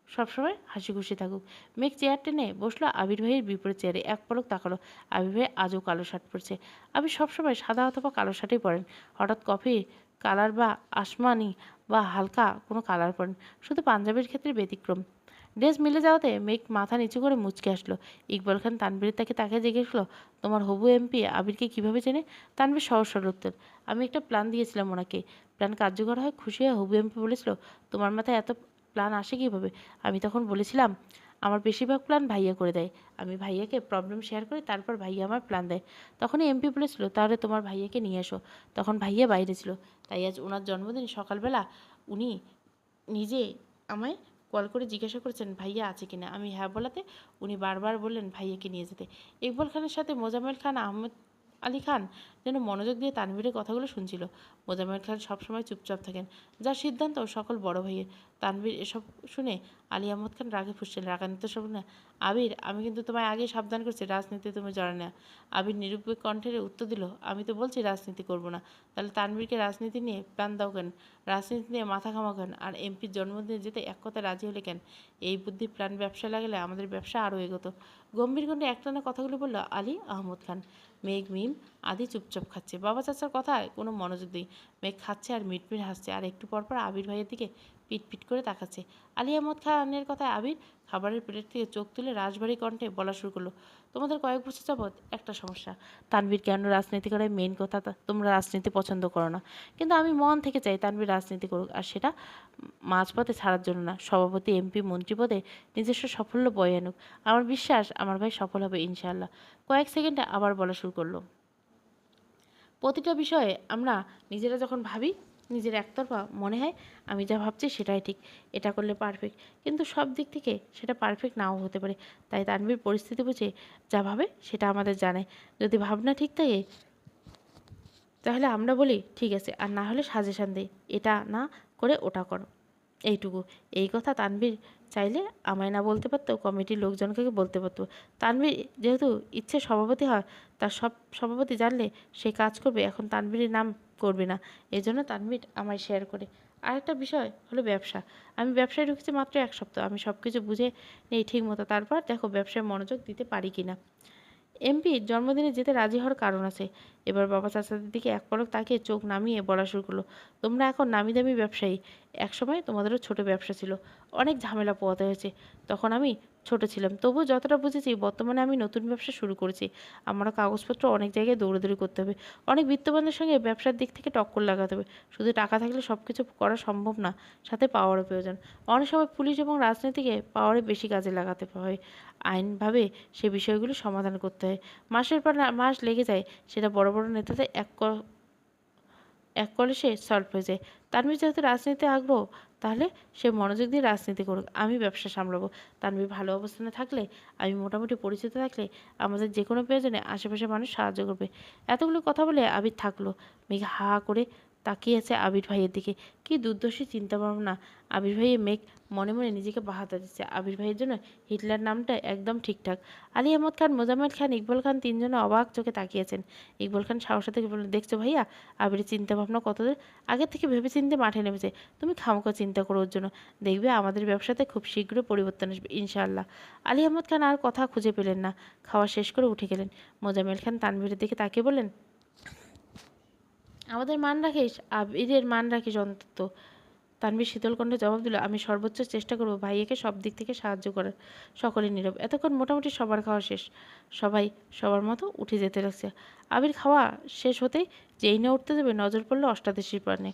সবসময় হাসি খুশি থাকুক। মেঘ চেয়ার টেনে বসলো আবির ভাইয়ের বিপরীত চেয়ারে, এক পলক তাকালো। আবির ভাই আজও কালো শার্ট পরছে। আবির সবসময় সাদা অথবা কালো শার্টই পরেন, হঠাৎ কফি কালার বা আসমানি বা হালকা কোনো কালার পরেন, শুধু পাঞ্জাবির ক্ষেত্রে ব্যতিক্রম। ড্রেস মিলে যাওয়াতে মেঘ মাথা নিচু করে মুচকে আসলো। ইকবাল খান তানভীরের তাকে জিজ্ঞেস করলো, তোমার হবু এমপি আবিরকে কীভাবে চেনে? তানভীর সহজ সরল উত্তর, আমি একটা প্ল্যান দিয়েছিলাম ওনাকে, প্ল্যান কার্যকর হয় খুশি হয়ে হবু এমপি বলেছিল, তোমার মাথায় এত প্ল্যান আসে কীভাবে? আমি তখন বলেছিলাম, আমার বেশিরভাগ প্ল্যান ভাইয়া করে দেয়, আমি ভাইয়াকে প্রবলেম শেয়ার করি, তারপর ভাইয়া আমার প্ল্যান দেয়। তখনই এমপি বলেছিল, তাহলে তোমার ভাইয়াকে নিয়ে এসো। তখন ভাইয়া বাইরে ছিল, তাই আজ ওনার জন্মদিন সকালবেলা উনি নিজে আমায় কল করে জিজ্ঞাসা করেছেন ভাইয়া আছে কিনা। আমি হ্যাঁ বলাতে উনি বারবার বললেন ভাইয়াকে নিয়ে যেতে। ইকবাল খানের সাথে মোজাম্মেল খান আহমেদ আলী খান যেন মনোযোগ দিয়ে তানভীরের কথাগুলো শুনছিল। মোজাম্মেল খান সবসময় চুপচাপ থাকেন, যার সিদ্ধান্ত সকল বড় ভাইয়ের। তানভীর এসব শুনে আলী আহমদ খান রাগে ফুঁসছেন। রাগান্বিত সব না, আবির, আমি কিন্তু তোমায় আগে সাবধান করছি, রাজনীতি তুমি জানো না। আবির নিরুপায় কণ্ঠের উত্তর দিল, আমি তো বলছি রাজনীতি করব না। তাহলে তানভীরকে রাজনীতি নিয়ে প্ল্যান দাও কেন? রাজনীতি নিয়ে মাথা ঘামাও কেন? আর এমপির জন্মদিনে যেতে এক কথায় রাজি হলে কেন? এই বুদ্ধি প্ল্যান ব্যবসা লাগলে আমাদের ব্যবসা আরও এগোতো। গম্ভীর কণ্ঠে একটানা কথাগুলো বলল আলী আহমদ খান। মেঘ, মিম, আদি চুপচাপ খাচ্ছে। বাবা চাচার কথায় কোনো মনোযোগ নেই। মেঘ খাচ্ছে আর মিটমিট হাসছে, আর একটু পরপর আবির ভাইয়ের দিকে পিট করে তাকাচ্ছে। আলী আহমদ খানের কথায় আবির খাবারের প্লেট থেকে চোখ তুলে রাশভারী কণ্ঠে বলা শুরু করলো, তোমাদের কয়েক বছর যাবৎ একটা সমস্যা। তানভীর কেন রাজনীতি করে মেইন কথা, তোমরা রাজনীতি পছন্দ করো না, কিন্তু আমি মন থেকে চাই তানভীর রাজনীতি করুক, আর সেটা মাঝপথে ছাড়ার জন্য না। সভাপতি, এমপি, মন্ত্রী পদে নিজস্ব সাফল্য বয়ে আনুক। আমার বিশ্বাস আমার ভাই সফল হবে ইনশাআল্লাহ। কয়েক সেকেন্ডে আবার বলা শুরু করলো, প্রতিটা বিষয়ে আমরা নিজেরা যখন ভাবি, নিজের একতরফা মনে হয় আমি যা ভাবছি সেটাই ঠিক, এটা করলে পারফেক্ট, কিন্তু সব দিক থেকে সেটা পারফেক্ট নাও হতে পারে। তাই তানভীর পরিস্থিতি বুঝে যা ভাবে সেটা আমাদের জানায়। যদি ভাবনা ঠিক থাকে তাহলে আমরা বলি ঠিক আছে, আর না হলে সাজেশান দিই, এটা না করে ওটা করো, এইটুকু। এই কথা তানভীর চাইলে আমায় না বলতে পারতো, কমিটির লোকজনকে বলতে পারতো। তানভীর যেহেতু ইচ্ছে সভাপতি হয়, তার সব সভাপতি জানলে সে কাজ করবে, এখন তানভীরের নাম করবে না। এই জন্য তানভীর আমায় শেয়ার করে। আরেকটা বিষয় হলো ব্যবসা। আমি ব্যবসায় ঢুকেছি মাত্র 1 সপ্তাহ, আমি সব কিছু বুঝে নেই ঠিক মতো, তারপর দেখো ব্যবসায় মনোযোগ দিতে পারি কি না। এমপির জন্মদিনে যেতে রাজি হওয়ার কারণ আছে। এবার বাবা চাচাদের দিকে এক পলক তাকিয়ে চোখ নামিয়ে বলা শুরু করলো, তোমরা এখন নামি দামি ব্যবসায়ী, একসময় তোমাদেরও ছোট ব্যবসা ছিল, অনেক ঝামেলা পোহাতে হয়েছে, তখন আমি ছোট ছিলাম, তবুও যতটা বুঝেছি বর্তমানে আমি নতুন ব্যবসা শুরু করেছি। আমারও কাগজপত্র অনেক জায়গায় দৌড়াদৌড়ি করতে হবে, অনেক বিত্তবানদের সঙ্গে ব্যবসার দিক থেকে টক্কর লাগাতে হবে। শুধু টাকা থাকলে সব কিছু করা সম্ভব না, সাথে পাওয়ারও প্রয়োজন। অনেক সময় পুলিশ এবং রাজনীতিকে পাওয়ারে বেশি কাজে লাগাতে হয়, আইনভাবে সে বিষয়গুলো সমাধান করতে হয়, মাসের পর মাস লেগে যায়, সেটা বড় বড় নেতাদের এক কলসে সলভ হয়ে যায়। তানভীর যেহেতু রাজনীতিতে আগ্রহ, তাহলে সে মনোযোগ দিয়ে রাজনীতি করুক, আমি ব্যবসা সামলাবো। তানভীর ভালো অবস্থানে থাকলে, আমি মোটামুটি পরিচিত থাকলে, আমাদের যে কোনো প্রয়োজনে আশেপাশের মানুষ সাহায্য করবে। এতগুলো কথা বলে আবির থাকলো। মেঘ হা করে তাকিয়ে আছে আবির ভাইয়ের দিকে। কি দুর্দর্শী চিন্তা ভাবনা! আবির ভাইয়ের মেঘ মনে মনে নিজেকে বাহাদুর দিচ্ছে। আবির ভাইয়ের জন্য হিটলার নামটা একদম ঠিকঠাক। আলী আহমদ খান, মোজাম্মেল খান, ইকবাল খান তিনজনে অবাক চোখে তাকিয়েছেন। ইকবাল খান সাহসের থেকে বললেন, দেখছো ভাইয়া, আবিরের চিন্তা ভাবনা কতদূর আগের থেকে ভেবে চিন্তে মাঠে নেমেছে। তুমি খামোখা চিন্তা করো ওর জন্য, দেখবে আমাদের ব্যবসাতে খুব শীঘ্র পরিবর্তন আসবে ইনশাআল্লাহ। আলী আহমদ খান আর কথা খুঁজে পেলেন না, খাওয়া শেষ করে উঠে গেলেন। মোজাম্মেল খান তানভীরের দিকে তাকিয়ে বললেন, আমাদের মান রাখিস, আবিরের মান রাখিস অন্তত। তানভীর শীতল কণ্ঠে জবাব দিল, আমি সর্বোচ্চ চেষ্টা করব ভাইয়াকে সব দিক থেকে সাহায্য করার। সকলে নীরব। এতক্ষণ মোটামুটি সবার খাওয়া শেষ, সবাই সবার মতো উঠে যেতে লাগছে। আবির খাওয়া শেষ হতেই যেই না উঠতে দেবে, নজর পড়লো অষ্টাদশীর পানে।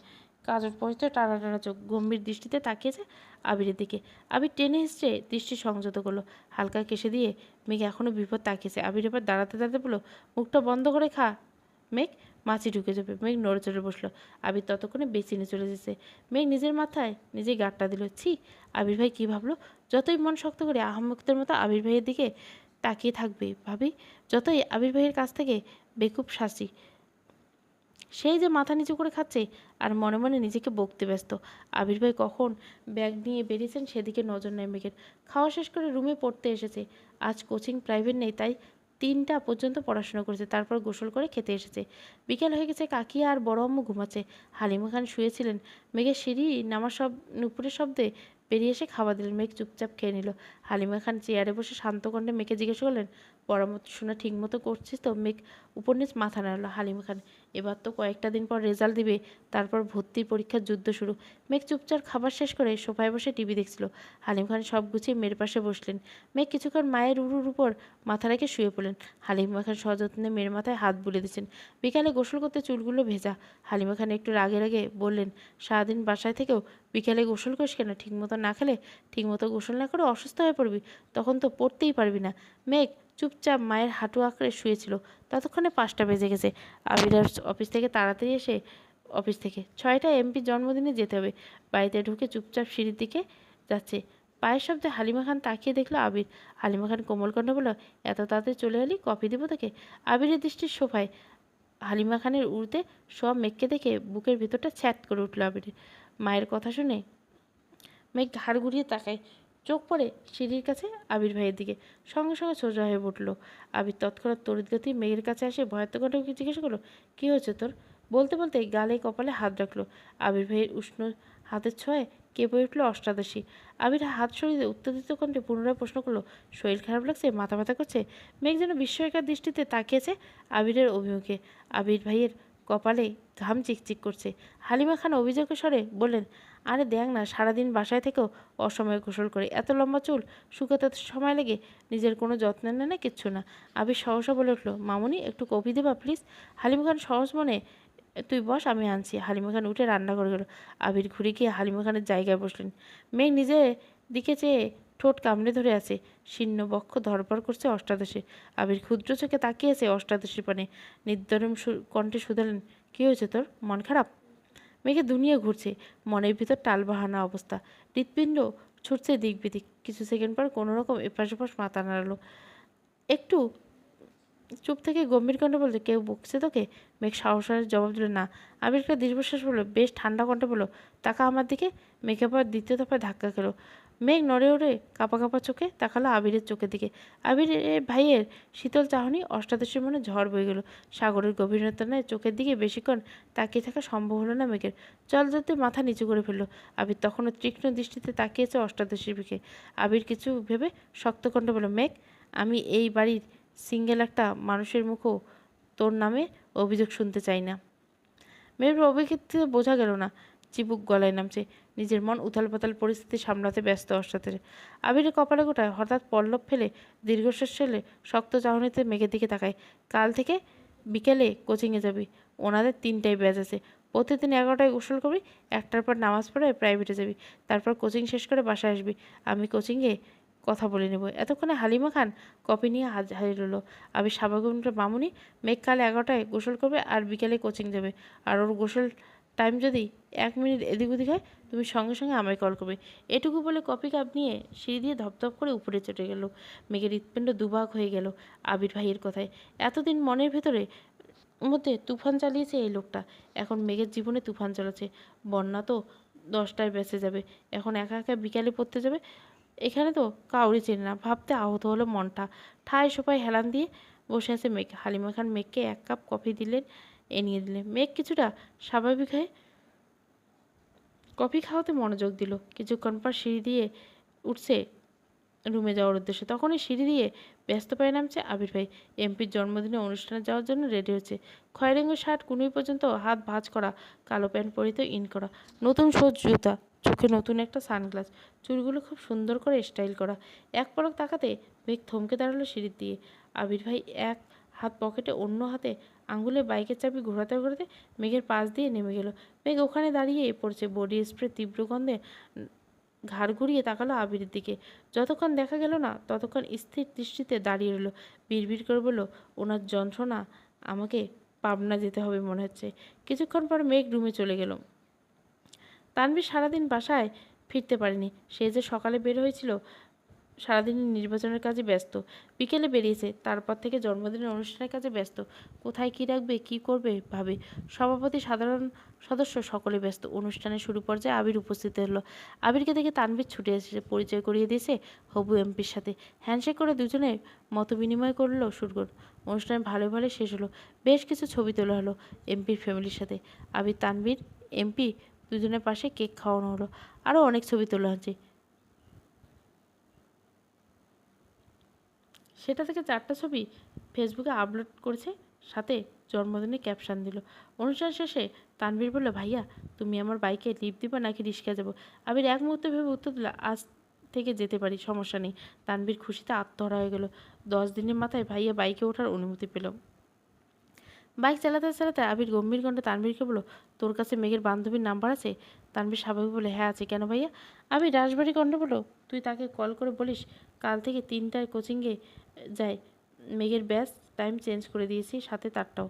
কাজল পরিচিত টানা টানা চোখ গম্ভীর দৃষ্টিতে তাকিয়েছে আবিরের দিকে। আবির টেনে হিসড়ে দৃষ্টি সংযত করলো, হালকা কেসে দিয়ে। মেঘ এখনো বিপদ তাকিয়েছে। আবির এবার দাঁড়াতে দাঁড়াতে বলল, মুখটা বন্ধ করে খা মেঘ, মাছি ঢুকে যাবে। মেঘ নড়ে চড়ে বসলো। আবির ততক্ষণে বেসিনে চলে যেছে। মেঘ নিজের মাথায় নিজেই গাঁটটা দিল। ছি, আবির ভাই কী ভাবলো? যতই মন শক্ত করে আহম্মকদের মতো আবির ভাইয়ের দিকে তাকিয়ে থাকবে ভাবি, যতই আবির ভাইয়ের কাছ থেকে বেকুব শাসি, সেই যে মাথা নিচু করে খাচ্ছে আর মনে মনে নিজেকে বকতে ব্যস্ত। আবির ভাই কখন ব্যাগ নিয়ে বেরিয়েছেন সেদিকে নজর নেয় মেঘের। খাওয়া শেষ করে রুমে পড়তে এসেছে। আজ কোচিং প্রাইভেট নেই, তাই 3টা পর্যন্ত পড়াশোনা করেছে, তারপর গোসল করে খেতে এসেছে। বিকেল হয়ে গেছে, কাকিয়া আর বড় আম্মু ঘুমাচ্ছে। হালিমা খান শুয়েছিলেন। মেঘের সিঁড়ি নামার নুপুরের শব্দে বেরিয়ে এসে খাবার দিলেন। মেঘ চুপচাপ খেয়ে নিল। হালিমা খান চেয়ারে বসে শান্ত কণ্ঠে মেঘকে জিজ্ঞেস করলেন, পরামর্শ শোনা ঠিক মতো করছিস তো? মেঘ উপর নিচ মাথা নাড়ল। হালিমা খান, এবার তো কয়েকটা দিন পর রেজাল্ট দিবে, তারপর ভর্তির পরীক্ষার যুদ্ধ শুরু। মেঘ চুপচাপ খাবার শেষ করে সোফায় বসে টিভি দেখছিল। হালিম খান সব গুছিয়ে মেয়ের পাশে বসলেন। মেঘ কিছুক্ষণ মায়ের উরুর উপর মাথা রেখে শুয়ে পড়লেন। হালিমা খান সযত্নে মেয়ের মাথায় হাত বুলিয়ে দিচ্ছেন। বিকালে গোসল করতে চুলগুলো ভেজা। হালিমা খান একটু রাগে রাগে বললেন, সারাদিন বাসায় থেকেও বিকেলে গোসল করিস কেন? ঠিকমতো না খেলে, ঠিকমতো গোসল না করে অসুস্থ হয়ে পড়বি, তখন তো পড়তেই পারবি না। মেঘ চুপচাপ মায়ের হাঁটু আঁকড়ে শুয়েছিল। ততক্ষণে 5টা বেজে গেছে। আবির অফিস থেকে তাড়াতাড়ি এসে অফিস থেকে 6টায় এমপির জন্মদিনে যেতে হবে। বাড়িতে ঢুকে চুপচাপ সিঁড়ির দিকে যাচ্ছে। পায়ের শব্দে হালিমা খান তাকিয়ে দেখলো আবির। হালিমা খান কোমল কণ্ঠে বলল, এত তাড়াতাড়ি চলে এলি, কফি দেবো তোকে? আবিরের দৃষ্টির সোফায় হালিমা খানের উড়তে সব মেঘকে দেখে বুকের ভিতরটা ছ্যাত করে উঠল আবিরের। মায়ের কথা শুনে মেঘ ঘাড় ঘুরিয়ে তাকায়, চোখ পড়ে সিঁড়ির কাছে আবির ভাইয়ের দিকে। সঙ্গে সঙ্গে সোজা হয়ে উঠল। আবির তৎক্ষণাৎ তড়িৎ গতি মেঘের কাছে আসে ভয়ার্ত কণ্ঠে জিজ্ঞাসা করলো, কী হয়েছে তোর? বলতে বলতে গালে কপালে হাত রাখলো। আবির ভাইয়ের উষ্ণ হাতের ছোঁয়ায় কেঁপে উঠল অষ্টাদশী। আবির হাত সরিয়ে উত্তেজিত কণ্ঠে পুনরায় প্রশ্ন করলো, শরীর খারাপ লাগছে? মাথা ব্যথা করছে? মেঘ যেন বিস্ময়কার দৃষ্টিতে তাকিয়েছে আবিরের অভিমুখে। আবির ভাইয়ের কপালে ঘাম চিকচিক করছে। হালিমা খান অভিযোগের স্বরে বললেন, আরে দেখ না, সারাদিন বাসায় থেকেও অসময়ে গোসল করে, এত লম্বা চুল শুকাতে এত সময় লেগে, নিজের কোনো যত্ন নেয় না, কিচ্ছু না। আবির সহসা বলে উঠলো, মামুনি একটু কফি দেবা প্লিজ? হালিমা খান সহজ মনে, তুই বস, আমি আনছি। হালিমা খান উঠে রান্না করে গেল। আবির ঘুরে গিয়ে হালিমা খানের জায়গায় বসলেন। মেঘ নিজের দিকে চেয়ে ঠোঁট কামড়ে ধরে আছে, শীর্ণ বক্ষ ধরপড় করছে অষ্টাদশে। আবির ক্ষুদ্র চোখে তাকিয়েছে অষ্টাদশীর পানে। নির্দরম কণ্ঠে শুধালেন, কী হয়েছে তোর? মন খারাপ? মেঘে দুনিয়া ঘুরছে, মনের ভিতর টালবাহানা অবস্থা। হৃৎপিণ্ড ছুটছে দিক বিদিক। কিছু সেকেন্ড পর কোনো রকম এপাশ ওপাশ মাথা নাড়ালো। একটু চুপ থেকে গম্ভীর কণ্ঠে বলছে, কেউ বকছে তোকে? মেঘ সাহসের জবাব দিল, না। আবির একটা দীর্ঘশ্বাস বলল, বেশ ঠান্ডা কণ্ঠে বলল, তাকা আমার দিকে। মেঘে পর দ্বিতীয় দফায় ধাক্কা খেলো। মেঘ নড়ে ওড়ে কাঁপা কাঁপা চোখে তাকালো আবিরের চোখের দিকে। আবিরের ভাইয়ের শীতল চাহনি অষ্টাদশীর মনে ঝড় বয়ে গেল। সাগরের গভীরতা নয়, চোখের দিকে বেশিক্ষণ তাকিয়ে থাকা সম্ভব হলো না মেঘের। চল যেতে মাথা নিচু করে ফেললো। আবির তখনও তীক্ষ্ণ দৃষ্টিতে তাকিয়েছে অষ্টাদশীর দিকে। আবির কিছু ভেবে শক্ত কণ্ঠে বলল, মেঘ, আমি এই বাড়ির সিঙ্গেল একটা মানুষের মুখও তোর নামে অভিযোগ শুনতে চাই না। মেয়ের অভিক্ষেত্রে বোঝা গেল না, চিবুক গলায় নামছে। নিজের মন উথাল পাতাল পরিস্থিতি সামলাতে ব্যস্ত অষ্টাতের। আবিরের কপালে গোটায় হঠাৎ পল্লব ফেলে দীর্ঘশ্বাস ফেলে শক্ত চাহনিতে মেঘের দিকে তাকায়। কাল থেকে বিকেলে কোচিংয়ে যাবি। ওনাদের 3টায় ব্যাচ আছে। প্রতিদিন 11টায় গোসল করবি, 1টার পর নামাজ পড়ে প্রাইভেটে যাবি, তারপর কোচিং শেষ করে বাসায় আসবি। আমি কোচিংয়ে কথা বলে নেব। এতক্ষণে হালিমা খান কপি নিয়ে হাজির হলো। আমি স্বাভাবিক মামুনি, মেঘ কাল 11টায় গোসল করবে আর বিকেলে কোচিং যাবে। আর ওর গোসল টাইম যদি 1 মিনিট এদিক ওদিক হয়, তুমি সঙ্গে সঙ্গে আমায় কল করবে। এটুকু বলে কপি কাপ নিয়ে সিঁড়ি দিয়ে ধপধপ করে উপরে চটে গেল। মেঘের হৃৎপিণ্ড দুভাগ হয়ে গেল আবির ভাইয়ের কথায়। এতদিন মনের ভেতরে মধ্যে তুফান চালিয়েছে এই লোকটা, এখন মেঘের জীবনে তুফান চালাচ্ছে। বন্যা তো 10টায় বেঁচে যাবে, এখন একা একা বিকালে পড়তে যাবে। এখানে তো কাউরি চেনে না, ভাবতে আহত হলো মনটা। ঠায় সোপায় হেলান দিয়ে বসে আছে মেঘ। হালিমা খান মেঘকে 1 কাপ কফি দিলেন, এনিয়ে দিলেন। মেঘ কিছুটা স্বাভাবিক হয়ে কফি খাওয়াতে মনোযোগ দিল। কিছুক্ষণ পর সিঁড়ি দিয়ে উঠছে রুমে যাওয়ার উদ্দেশ্যে। তখনই সিঁড়ি দিয়ে ব্যস্ত পায়ে নামছে আবির ভাই। এমপির জন্মদিনে অনুষ্ঠানে যাওয়ার জন্য রেডি হচ্ছে। খয়েরিঙ্গ শার্ট কুনুই পর্যন্ত হাত ভাঁজ করা, কালো প্যান্ট পরিতে ইন করা, নতুন সোজ জুতা, চোখে নতুন একটা সানগ্লাস, চুলগুলো খুব সুন্দর করে স্টাইল করা। এক পলক তাকাতে মেঘ থমকে দাঁড়ালো সিঁড়ির দিয়ে। আবির ভাই এক হাত পকেটে, অন্য হাতে আঙুলে বাইকের চাবি ঘোরাতে ঘোরাতে মেঘের পাশ দিয়ে নেমে গেল। মেঘ ওখানে দাঁড়িয়ে পড়ছে, বডি স্প্রে তীব্র গন্ধে ঘাড় ঘুরিয়ে তাকালো আবিরের দিকে। যতক্ষণ দেখা গেল না ততক্ষণ স্থির দৃষ্টিতে দাঁড়িয়ে রইল। বিড়বিড় করে বলল, ওনার যন্ত্রণা আমাকে পাবনা যেতে হবে মনে হচ্ছে। কিছুক্ষণ পর মেঘ রুমে চলে গেল। তানভীর সারাদিন বাসায় ফিরতে পারেনি। সে যে সকালে বের হয়েছিল, সারাদিনই নির্বাচনের কাজে ব্যস্ত। বিকেলে বেরিয়েছে, তারপর থেকে জন্মদিনের অনুষ্ঠানের কাজে ব্যস্ত। কোথায় কী রাখবে, কী করবে ভাবে। সভাপতি, সাধারণ সদস্য সকলে ব্যস্ত। অনুষ্ঠানের শুরু পর্যায়ে আবির উপস্থিত হলো। আবিরকে দেখে তানভীর ছুটে এসেছে, পরিচয় করিয়ে দিয়েছে হবু এমপির সাথে। হ্যান্ডশেক করে দুজনে মত বিনিময় করলো সুরগর। অনুষ্ঠান ভালো ভালো শেষ হলো। বেশ কিছু ছবি তোলা হলো এমপির ফ্যামিলির সাথে। আবির, তানভীর, এমপি দুজনের পাশে কেক খাওয়ানো হলো। আরও অনেক ছবি তোলা হচ্ছে। সেটা থেকে 4টা ছবি ফেসবুকে আপলোড করেছে, সাথে জন্মদিনের ক্যাপশন দিল। অনুষ্ঠান শেষে তানভীর বলল, ভাইয়া তুমি আমার বাইকে লিফট দিবা নাকি রিক্সায় যাবো? আবির এক মুহূর্তে ভেবে উত্তর দিল, আজ থেকে যেতে পারি, সমস্যা নেই। তানভীর খুশিতে আত্মহারা হয়ে গেল। 10 দিনের মাথায় ভাইয়া বাইকে ওঠার অনুমতি পেল। বাইক চালাতে চালাতে আবির গম্ভীর কণ্ঠে তানভীরকে বলল, তোর কাছে মেঘের বান্ধবীর নাম্বার আছে? তানভীর স্বাভাবিক বলে, হ্যাঁ আছে, কেন ভাইয়া? আবির রাশভারী কণ্ঠে বলল, তুই তাকে কল করে বলিস কাল থেকে 3টায় কোচিংয়ে যায়। মেঘের ব্যাচ টাইম চেঞ্জ করে দিয়েছি, সাথে তারটাও।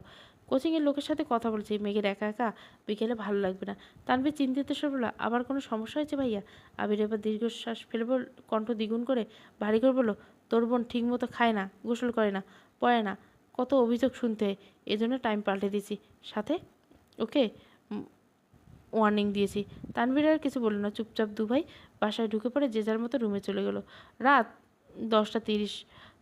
কোচিংয়ের লোকের সাথে কথা বলছি, মেঘের একা একা বিকেলে ভালো লাগবে না। তানভীর চিন্তিত স্বরে বলল, আবার কোনো সমস্যা হয়েছে ভাইয়া? আবির এবার দীর্ঘশ্বাস ফেলে কণ্ঠ দ্বিগুণ করে ভারী করে বলল, তোর বোন ঠিক মতো খায় না, গোসল করে না, পড়ে না, কত অভিযোগ শুনতে হয়, এজন্য টাইম পাল্টে দিয়েছি। সাথে ওকে ওয়ার্নিং দিয়েছি। তানভীর আর কিছু বলল না, চুপচাপ দুভাই বাসায় ঢুকে পড়ে যে যার মতো রুমে চলে গেল। রাত 10টা 30।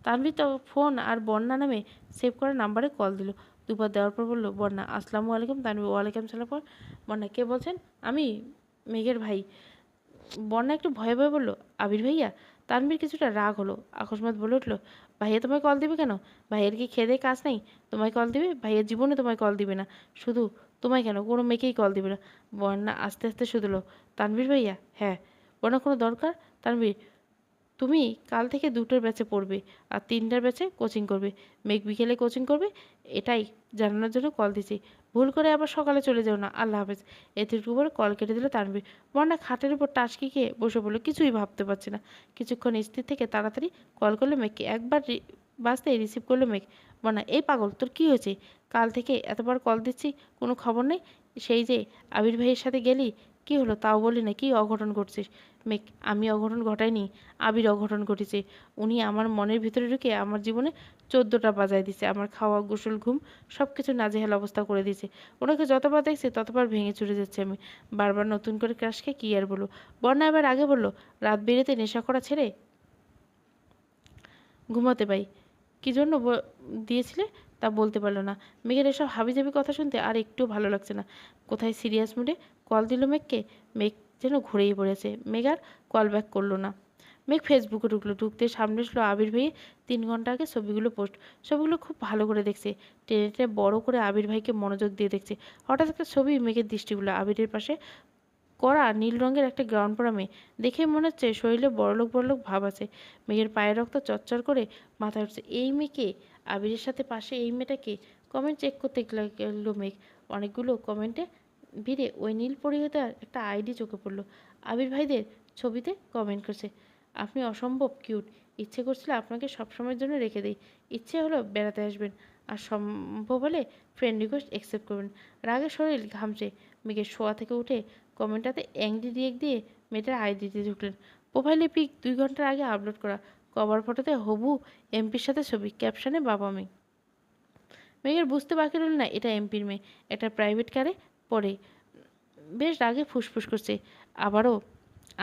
তানভীর তো ফোন আর বন্যা নামে সেভ করা নাম্বারে কল দিল। দুবার দেওয়ার পর বলল, বন্যা। আসসালামু আলাইকুম। তানভীর ওয়ালাইকুম সালাম। পর বন্যা, কে বলছেন? আমি মেঘের ভাই। বন্যা একটু ভয়ে ভয়ে বলল, আবির ভাইয়া? তানভীর কিছুটা রাগ হলো, আকস্মাৎ বলে উঠল, ভাইয়া তোমায় কল দিবে কেন? ভাইয়ের কি খেয়ে দেয়ে কাজ নেই? তোমায় কল দিবে? ভাইয়ের জীবনে তোমায় কল দিবে না। শুধু তোমায় কেন, কোনো মেয়েকেই কল দিবে না। বন্যা আস্তে আস্তে শুধলো, তানভীর ভাইয়া? হ্যাঁ। বন্যা, কোনো দরকার? তানভীর, তুমি কাল থেকে 2টোর ব্যাচে পড়বে আর 3টার ব্যাচে কোচিং করবে। মেঘ বিকেলে কোচিং করবে, এটাই জানানোর জন্য কল দিছি। ভুল করে আবার সকালে চলে যাও না। আল্লাহ হাফেজ। এতটুকু বলে কল কেটে দিল তানভীর। বন্যা খাটের উপর টাসকি খেয়ে বসে পড়লো, কিছুই ভাবতে পারছে না। কিছুক্ষণ স্থির থেকে তাড়াতাড়ি কল করলো মেঘকে। একবার বাজতেই রিসিভ করলো মেঘ। বন্যা, এই পাগল, তোর কি হয়েছে? কাল থেকে এতবার কল দিচ্ছি, কোনো খবর নেই। সেই যে আবির ভাইয়ের সাথে গেলি, কি হলো তাও বলি না, কি অঘটন করছিস? মেঘ, আমি অঘটন ঘটাইনি, আবির অঘটন ঘটেছে। উনি আমার মনের ভিতরে ঢুকে আমার জীবনে 14টা বাজায় দিছে। আমার খাওয়া, গোসল, ঘুম সব কিছু নাজেহাল অবস্থা করে দিয়েছে। ওনাকে যতবার দেখছি ততবার ভেঙে চুরে যাচ্ছে আমি। বারবার নতুন করে ক্রাশ খেয়ে কী আর বলবো। বন্যা এবার আগে বললো, রাত বেরেতে নেশা করা ছেড়ে ঘুমাতে পাই। কী জন্য দিয়েছিলে তা বলতে পারলো না। মেঘের এসব হাবিজাবি কথা শুনতে আর একটু ভালো লাগছে না। কোথায় সিরিয়াস মুডে কল দিল মেঘকে। মেঘ যেন ঘুরেই পড়েছে। মেঘ আর কল ব্যাক করলো না। মেঘ ফেসবুকে ঢুকলো, ঢুকতে সামনে এসলো আবির ভাইয়ের 3 ঘন্টা আগে ছবিগুলো পোস্ট। ছবিগুলো খুব ভালো করে দেখছে, টেনে টেনে বড় করে আবির ভাইকে মনোযোগ দিয়ে দেখছে। হঠাৎ একটা ছবি মেঘের দৃষ্টিগুলো, আবিরের পাশে কড়া নীল রঙের একটা গাউন পরা মেয়ে। দেখে মনে হচ্ছে শরীরে বড়লোক বড়লোক ভাব আছে। মেয়ের পায়ের রক্ত চচ্চর করে মাথায় উঠছে। এই মেয়েকে, আবিরের সাথে পাশে এই মেয়েটাকে। কমেন্ট চেক করতে গেল মেঘ। অনেকগুলো কমেন্টে ভিড়ে ওই নীল পরিহিতার একটা আইডি চোখে পড়লো। আবির ভাইদের ছবিতে কমেন্ট করছে, আপনি অসম্ভব কিউট। ইচ্ছে করছিল আপনাকে সবসময়ের জন্য রেখে দিই। ইচ্ছে হলো বেড়াতে আসবেন, আর সম্ভব হলে ফ্রেন্ড রিকোয়েস্ট অ্যাকসেপ্ট করবেন। রাগে শরীর ঘামছে। মেঘের শোয়া থেকে উঠে কমেন্টটাতে অ্যাংরি রিয়েক্ট দিয়ে মেয়েটার আইডিতে ঢুকলেন। প্রোফাইলে পিক 2 ঘন্টার আগে আপলোড করা। কভার ফটোতে হবু এমপির সাথে ছবি, ক্যাপশনে বাবা মেয়ে। মেঘের বুঝতে বাকি রইল না এটা এমপির মেয়ে। একটা প্রাইভেট কারে পড়ে। বেশ রাগে ফুসফুস করছে। আবারও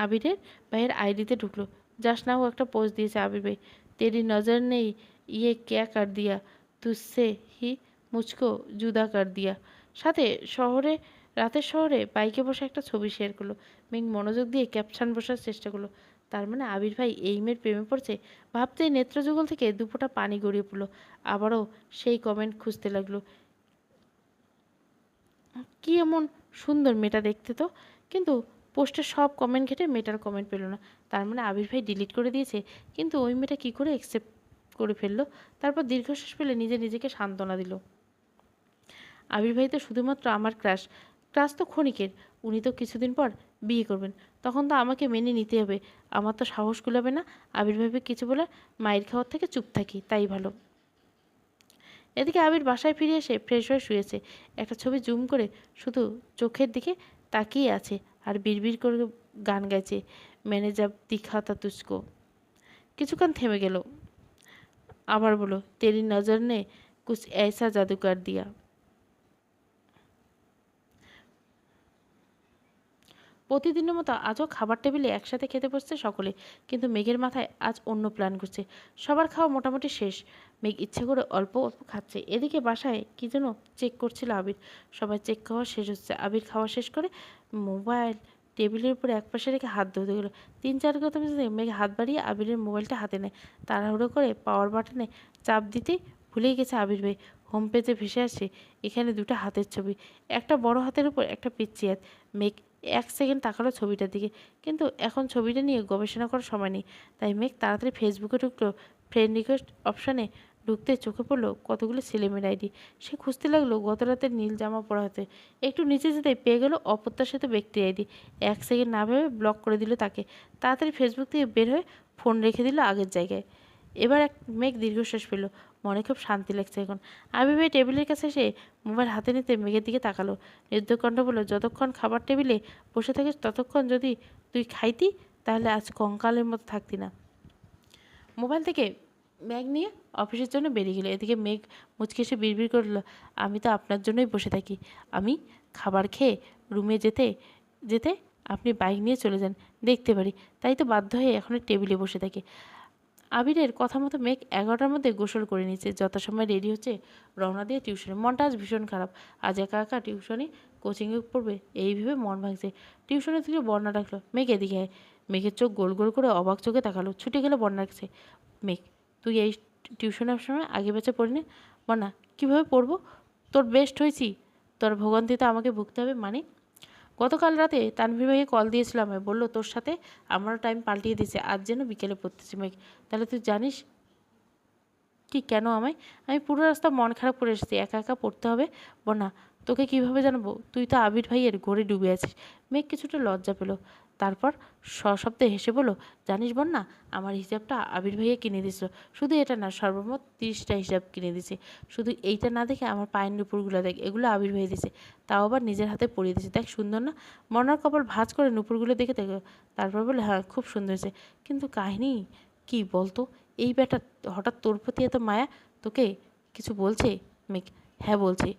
আবিরের ভাইয়ের আইডিতে ঢুকলো। জাস্ট নাও একটা পোস্ট দিয়েছে আবির ভাই, তেরি নজর নেই ইয়ে ক্যা কর দিয়া, তুসসে হি মুঝকো জুদা কর দিয়া। সাথে শহরে, রাতের শহরে বাইকে বসে একটা ছবি শেয়ার করলো। মেঘ মনোযোগ দিয়ে ক্যাপশন বসার চেষ্টা করলো। তার মানে আবির ভাই এই মেয়ের প্রেমে পড়ছে। ভাবতেই নেত্রযুগল থেকে দুপোটা পানি গড়িয়ে পড়লো। আবারও সেই কমেন্ট খুঁজতে লাগলো। কি এমন সুন্দর মেয়েটা দেখতে তো, কিন্তু পোস্টের সব কমেন্ট ঘেটে মেয়েটার কমেন্ট পেল না। তার মানে আবির ভাই ডিলিট করে দিয়েছে। কিন্তু ওই মেয়েটা কী করে অ্যাকসেপ্ট করে ফেললো? তারপর দীর্ঘশ্বাস ফেলে নিজেকে সান্ত্বনা দিল, আবির ভাই তো শুধুমাত্র আমার ক্রাশ। ক্রাশ তো ক্ষণিকের। উনি তো কিছুদিন পর বিয়ে করবেন, তখন তো আমাকে মেনে নিতে হবে। আমার তো সাহস কুলাবে না আবির ভাইকে কিছু বলে। মায়ের খাওয়ার থেকে চুপ থাকি তাই ভালো। এদিকে আবির বাসায় ফিরে এসে ফ্রেশ হয়ে শুয়েছে। একটা ছবি জুম করে শুধু চোখের দিকে তাকিয়ে আছে আর বিড়বিড় করে গান গাইছে, ম্যানেজার দিখাতা তুস্কো। কিছুক্ষণ থেমে গেল, আবার বলো, তেরি নজর নে কুছ ऐसा জাদু কর দিয়া। প্রতিদিনের মতো আজও খাবার টেবিলে একসাথে খেতে বসছে সকলে, কিন্তু মেঘের মাথায় আজ অন্য প্ল্যান ঘুরছে। সবার খাওয়া মোটামুটি শেষ, মেঘ ইচ্ছে করে অল্প অল্প খাচ্ছে। এদিকে বাসায় কি যেন চেক করছিল আবির। সবাই চেক খাওয়া শেষ হচ্ছে। আবির খাওয়া শেষ করে মোবাইল টেবিলের উপরে একপাশে রেখে হাত ধুতে গেল। 3-4 কথা মেঘ হাত বাড়িয়ে আবিরের মোবাইলটা হাতে নেয়। তাড়াহুড়ো করে পাওয়ার বাটনে চাপ দিতেই ভুলেই গেছে আবির ভাই। হোম পেজে ভেসে আসছে এখানে 2টা হাতের ছবি, একটা বড় হাতের উপর, একটা পিচ্চি হাত। মেঘ 1 সেকেন্ড তাকালো ছবিটার দিকে, কিন্তু এখন ছবিটা নিয়ে গবেষণা করার সময় নেই। তাই মেঘ তাড়াতাড়ি ফেসবুকে ঢুকলো। ফ্রেন্ড রিকোয়েস্ট অপশানে ঢুকতে চোখে পড়লো কতগুলো ছেলেমেয়ের আইডি। সে খুঁজতে লাগলো গত রাতের নীল জামা পরা হতে। একটু নিচে যেতে পেয়ে গেল অপ্রত্যাশিত ব্যক্তির আইডি। 1 সেকেন্ড না ভেবে ব্লক করে দিল তাকে। তাড়াতাড়ি ফেসবুক থেকে বের হয়ে ফোন রেখে দিল আগের জায়গায়। এবার মেঘ দীর্ঘশ্বাস পেল, মনে খুব শান্তি লাগছে এখন। আবির ভাই টেবিলের কাছে এসে মোবাইল হাতে নিতে মেঘের দিকে তাকালো। নির্দকণ্ঠ বলল, যতক্ষণ খাবার টেবিলে বসে থাকিস ততক্ষণ যদি তুই খাইতি তাহলে আজ কঙ্কালের মতো থাকতি না। মোবাইল থেকে ব্যাগ নিয়ে অফিসের জন্য বেরিয়ে গেল। এদিকে মেঘ মুচকে এসে বিড়বিড় করলো, আমি তো আপনার জন্যই বসে থাকি। আমি খাবার খেয়ে রুমে যেতে যেতে আপনি বাইক নিয়ে চলে যান, দেখতে পারি। তাই তো বাধ্য হয়ে এখন টেবিলে বসে থাকে। আবিরের কথা মতো মেঘ 11টার মধ্যে গোসল করে নিচ্ছে, যথাসময় রেডি হচ্ছে রওনা দিয়ে টিউশনে। মনটা আজ ভীষণ খারাপ। আজ একা একা টিউশনে কোচিংয়ে পড়বে এই ভেবে মন ভাঙছে। টিউশনে থেকে বন্যা ডাকলো, মেঘ এদিকে আয়। মেঘের চোখ গোল গোল করে অবাক চোখে তাকালো। ছুটে গেল বন্যার কাছে। মেঘ, তুই এই টিউশনে আসার সময় আগে বেঁচে পড়িনি? বন্যা, কীভাবে পড়বো? তোর বেস্ট হয়েছি, তোর ভোগান্তিতে আমাকে ভুগতে হবে মানে? গতকাল রাতে তানভীর ভাইকে কল দিয়েছিল আমায়, বললো তোর সাথে আমারও টাইম পাল্টিয়ে দিয়েছে, আজ যেন বিকেলে পড়তেছি। মেঘ, তাহলে তুই জানিস কি কেন আমায়? আমি পুরো রাস্তা মন খারাপ করে এসেছি, একা একা পড়তে হবে। বন্যা, তোকে কিভাবে জানাবো? তুই তো আবির ভাইয়ের ঘরে ডুবে আছিস। মেঘ কিছুটা লজ্জা পেল, তারপর সশব্দে হেসে বলল, জানিস বন্যা, আমার হিসাবটা আবির ভাইয়া কিনে দিয়েছিল। শুধু এটা না, সর্বমোট 30টা হিসাব কিনে দিয়েছে। শুধু এইটা না দেখে আমার পায়ের নুপুরগুলো দেখ, এগুলো আবির ভাই দিয়েছে, তাও আবার নিজের হাতে পরিয়ে দিয়েছে। দেখ সুন্দর না? বন্যার কপাল ভাঁজ করে নুপুরগুলো দেখে দেখো, তারপর বলে, হ্যাঁ খুব সুন্দর হয়েছে, কিন্তু কাহিনী কি বলতো? এই ব্যাটা হঠাৎ তোর প্রতি এত মায়া, তোকে কিছু বলছে? মেঘ, হ্যাঁ বলছে।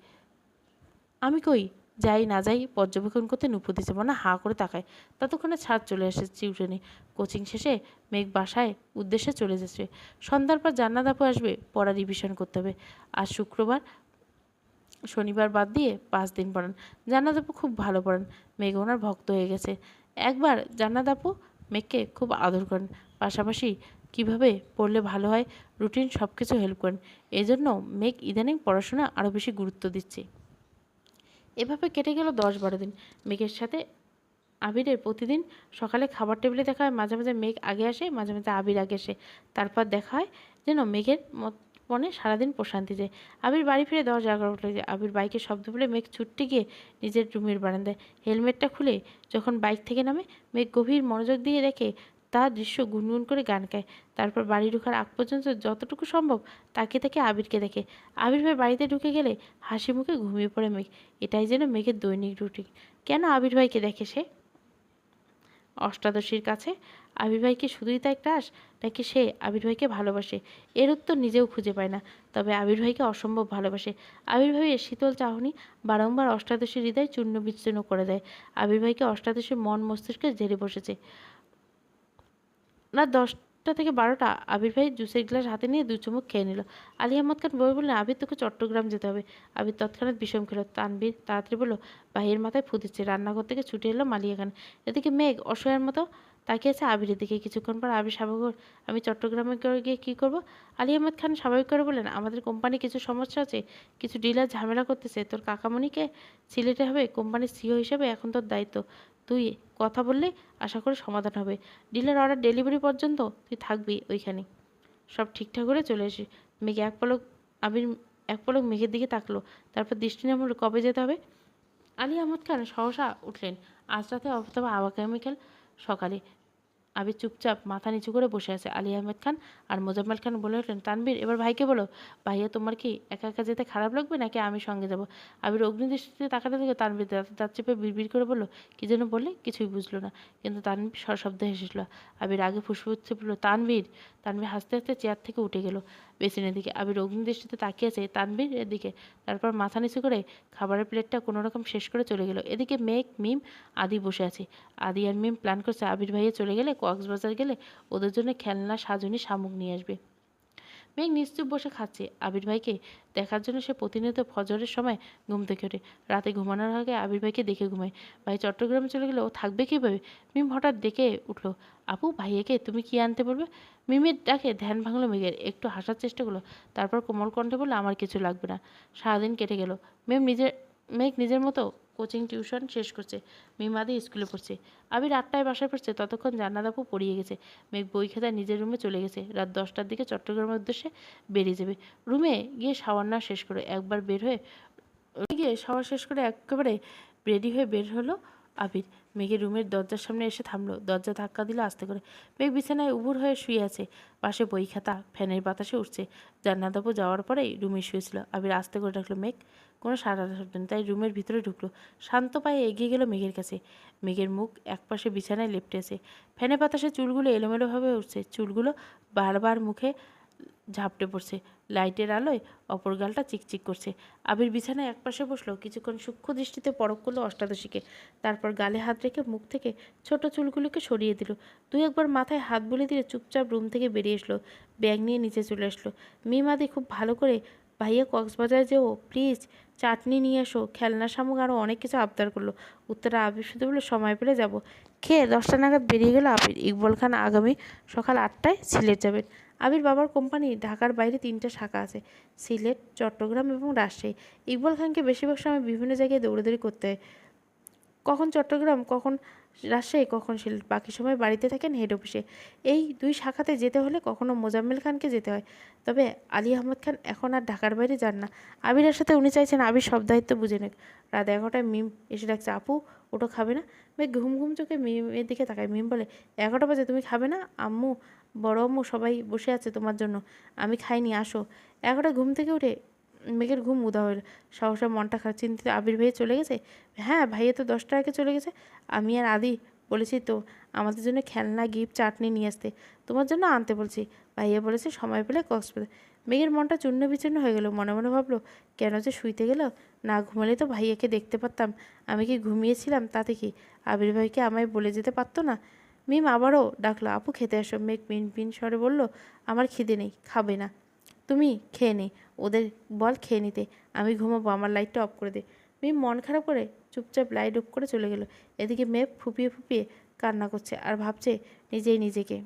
আমি কই? যাই না যাই পর্যবেক্ষণ করতে নুপুর দিচ্ছে। মনে হাঁ করে তাকায়। ততক্ষণে ছাদ চলে আসে টিউশনে। কোচিং শেষে মেঘ বাসায় উদ্দেশ্যে চলে যাচ্ছে। সন্ধ্যার পর জান্নাত আপু আসবে, পড়া রিভিশন করতে হবে। আজ শুক্রবার, শনিবার বাদ দিয়ে 5 দিন পড়ান। জান্নাত আপু খুব ভালো পড়ান। মেঘ ওনার ভক্ত হয়ে গেছে। একবার জান্নাত আপু মেঘকে খুব আদর করেন, পাশাপাশি কিভাবে পড়লে ভালো হয়, রুটিন সব কিছু হেল্প করেন। এজন্য মেঘ ইদানিং পড়াশোনা আরও বেশি গুরুত্ব দিচ্ছে। এভাবে কেটে গেল 10-12 দিন। মেঘের সাথে আবিরের প্রতিদিন সকালে খাবার টেবিলে দেখা হয়। মাঝে মাঝে মেঘ আগে আসে, মাঝে মাঝে আবির আগে আসে। তারপর দেখা হয় যেন মেঘের মনে সারাদিন প্রশান্তি যায়। আবির বাড়ি ফিরে 10-11টা যায়। আবির বাইকের শব্দ পেলে মেঘ ছুটতে গিয়ে নিজের রুমের বারান্দায় হেলমেটটা খুলে যখন বাইক থেকে নামে, মেঘ গভীর মনোযোগ দিয়ে দেখে তার দৃশ্য গুনগুন করে গান গায়। তারপর বাড়ি ঢোকার আগ পর্যন্ত যতটুকু সম্ভব তাকিয়ে থেকে আবিরকে দেখে। আবির ভাই বাড়িতে ঢুকে গেলে হাসি মুখে ঘুমিয়ে পড়ে মেঘ। এটাই যেন মেঘের দৈনিক রুটিন। কেন আবির ভাইকে দেখে সে? অষ্টাদশীর কাছে আবির ভাই কি শুধুই তাই ক্রাশ, নাকি সে আবির ভাইকে ভালোবাসে? এর উত্তর নিজেও খুঁজে পায় না। তবে আবির ভাইকে অসম্ভব ভালোবাসে। আবির ভাইয়ের শীতল চাহনি বারংবার অষ্টাদশীর হৃদয় চূর্ণ বিচ্ছিন্ন করে দেয়। আবির ভাইকে অষ্টাদশীর মন মস্তিষ্কে জেরে বসেছে। রাত 10টা থেকে 12টা আবির ভাই জুসের গ্লাস হাতে নিয়ে 2 চুমুক খেয়ে নিল। আলী আহমদ খান বই বললেন, আবির তোকে চট্টগ্রাম যেতে হবে। আবির তৎক্ষণাৎ বিষম খেল। তানবীর তাড়াতাড়ি বলল, ভাইয়ের মাথায় ফুটেছে। রান্নাঘর থেকে ছুটে এলো মালিয়া খান। এদিকে মেঘ অসহায়ের মতো তাকিয়ে আছে আবিরের দিকে। কিছুক্ষণ পর আবির স্বাভাবিক, আমি চট্টগ্রামে গিয়ে কী করবো? আলী আহমদ খান স্বাভাবিক করে বললেন, আমাদের কোম্পানি কিছু সমস্যা আছে, কিছু ডিলার ঝামেলা করতেছে। তোর কাকামণিকে সিলেটে হবে কোম্পানির সিইও হিসেবে এখন তোর দায়িত্ব। তুই কথা বললে আশা করি সমাধান হবে। ডিলার অর্ডার ডেলিভারি পর্যন্ত তুই থাকবি ওইখানে। সব ঠিকঠাক করে চলে আসি। মেঘ আবির এক পলক মেঘের দিকে তাকলো, তারপর দৃষ্টি নামল, কবে যেতে হবে? আলী আহমদ খান সহসা উঠলেন, আজ রাতে অথবা আগামীকাল সকালে। আবির চুপচাপ মাথা নিচু করে বসে আছে। আলী আহমেদ খান আর মোজাম্মেল খান বলে উঠলেন, তানবীর এবার ভাইকে বলো। ভাইয়া তোমার কি একা একা যেতে খারাপ লাগবে, নাকি আমি সঙ্গে যাব? আবির অগ্নিদৃষ্টিতে তাকাতে থেকে তানবীর দাঁত চেপে বিড়বিড় করে বলল, কি যেন বললে? কিছুই বুঝলো না, কিন্তু তানবীর সশব্দে হেসেছিল। আবির আগে ফুসফুসে বলল, তানবীর। তানবীর হাসতে হাসতে চেয়ার থেকে উঠে গেল বেসিনের দিকে। আবির অগ্নিদৃষ্টিতে তাকিয়ে আছে তানবীরের দিকে, তারপর মাথা নিচু করে খাবারের প্লেটটা কোনো রকম শেষ করে চলে গেল। এদিকে মেঘ, মিম, আদি বসে আছে। আদি আর মিম প্ল্যান করছে আবির ভাইয়া চলে গেলে, কক্সবাজার গেলে ওদের জন্য খেলনা, সাজুনি, শামুক নিয়ে আসবে। মেঘ নিশ্চুপ বসে খাচ্ছে। আবির ভাইকে দেখার জন্য সে প্রতিনিয়ত ফজরের সময় ঘুম থেকে ওঠে। রাতে ঘুমানোর আগে আবির ভাইকে দেখে ঘুমায়। ভাই চট্টগ্রামে চলে গেলে ও থাকবে কীভাবে? মিম হঠাৎ ডেকে উঠলো, আপু ভাইয়াকে তুমি কি আনতে বলবে? মিমের ডাকে ধ্যান ভাঙলো মেঘের। একটু হাসার চেষ্টা করলো, তারপর কোমল কণ্ঠে বললো, আমার কিছু লাগবে না। সারাদিন কেটে গেল। মেঘ নিজের মতো কোচিং টিউশন শেষ করছে। মিমাদি স্কুলে পড়ছে। আবির 8টায় বাসায় পড়ছে। ততক্ষণ জান্নাত আপু পড়িয়ে গেছে। মেঘ বই খাতায় নিজের রুমে চলে গেছে। রাত 10টার দিকে চট্টগ্রামের উদ্দেশ্যে বেরিয়ে যাবে। রুমে গিয়ে শাওয়ার নেওয়া শেষ করে একবার বের হয়ে গিয়ে শাওয়ার শেষ করে একেবারে রেডি হয়ে বের হলো আবির। মেঘের রুমের দরজার সামনে এসে থামলো। দরজা ধাক্কা দিল আস্তে করে। মেঘ বিছানায় উবুর হয়ে শুয়ে আছে। পাশে বই খাতা ফ্যানের বাতাসে উঠছে। জান্নাত আপু যাওয়ার পরেই রুমে শুয়েছিল। আবির আস্তে করে ডাকলো, মেঘ। কোনো সাড়া শব্দ নেই, তাই রুমের ভিতরে ঢুকলো। শান্ত পায়ে এগিয়ে গেল মেঘের কাছে। মেঘের মুখ একপাশে বিছানায় লেপ্টে আছে। ফ্যানের বাতাসে চুলগুলো এলোমেলোভাবে উঠছে। চুলগুলো বারবার মুখে ঝাপটে পড়ছে। লাইটের আলোয় অপর গালটা চিকচিক করছে। আবির বিছানায় একপাশে বসলো, কিছুক্ষণ সূক্ষ্ম দৃষ্টিতে পরখ করলো অষ্টাদশীকে। তারপর গালে হাত রেখে মুখ থেকে ছোট চুলগুলোকে সরিয়ে দিল। দুই একবার মাথায় হাত বুলিয়ে দিয়ে চুপচাপ রুম থেকে বেরিয়ে এসলো। ব্যাগ নিয়ে নিচে চলে আসলো। মিমাদি খুব ভালো করে ভাইয়া কক্সবাজার যেও, প্লিজ চাটনি নিয়ে এসো, খেলনা শামুক, আরও অনেক কিছু আবদার করলো। উত্তরে আবির শুধু বললো সময় পেলে যাব। খেয়ে 10টা নাগাদ বেরিয়ে গেল আবির। ইকবল খান আগামী সকাল 8টায় সিলেট যাবেন। আবির বাবার কোম্পানি ঢাকার বাইরে 3টে শাখা আছে, সিলেট, চট্টগ্রাম এবং রাজশাহী। ইকবল খানকে বেশিরভাগ সময় বিভিন্ন জায়গায় দৌড়াদৌড়ি করতে হয়, কখন চট্টগ্রাম, কখন রাজশাহী, কখন সিলেট। বাকি সময় বাড়িতে থাকেন হেড অফিসে। এই 2 শাখাতে যেতে হলে কখনো মোজাম্মেল খানকে যেতে হয়। তবে আলী আহমদ খান এখন আর ঢাকার বাইরে যান না। আবিরের সাথে উনি চাইছেন আবির সব দায়িত্ব বুঝে নেক। রাত 11টায় মিম এসে ডাকছে, আপু ওটা খাবে না? মেয়ে ঘুম ঘুম চোখে মিমের দিকে তাকায়। মিম বলে, 11টা বাজে, তুমি খাবে না? আম্মু, বড় আম্মু সবাই বসে আছে তোমার জন্য, আমি খাইনি, আসো। 11টায় ঘুম থেকে উঠে মেঘের ঘুম উদা হইল। সহসা মনটা খারাপ, চিন্তিত। আবির ভাইয়া চলে গেছে? হ্যাঁ, ভাইয়া তো 10টা আগে চলে গেছে। আমি আর আদি বলেছি তো আমাদের জন্য খেলনা, গিফট, চাটনি নিয়ে আসতে, তোমার জন্য আনতে বলছি। ভাইয়া বলেছে সময় পেলে কক্সবাজার। মেঘের মনটা চূর্ণ বিচূর্ণ হয়ে গেল। মনে মনে ভাবলো, কেন যে শুইতে গেল, না ঘুমালে তো ভাইয়াকে দেখতে পারতাম। আমি কি ঘুমিয়েছিলাম তাতে কি? আবির ভাইকে আমায় বলে যেতে পারতো না? মিম আবারও ডাকলো, আপু খেতে আসো। মেঘ পিন পিন স্বরে বলল, আমার খিদে নেই, খাবে না? তুমি খেয়ে নে, ওদের বল খেয়ে নিতে, আমি ঘুমাবো, আমার লাইটটা অফ করে দে। মিম মন খারাপ করে চুপচাপ লাইট অফ করে চলে গেল। এদিকে মেঘ ফুপিয়ে ফুপিয়ে কান্না করছে আর ভাবছে নিজেই নিজেকে,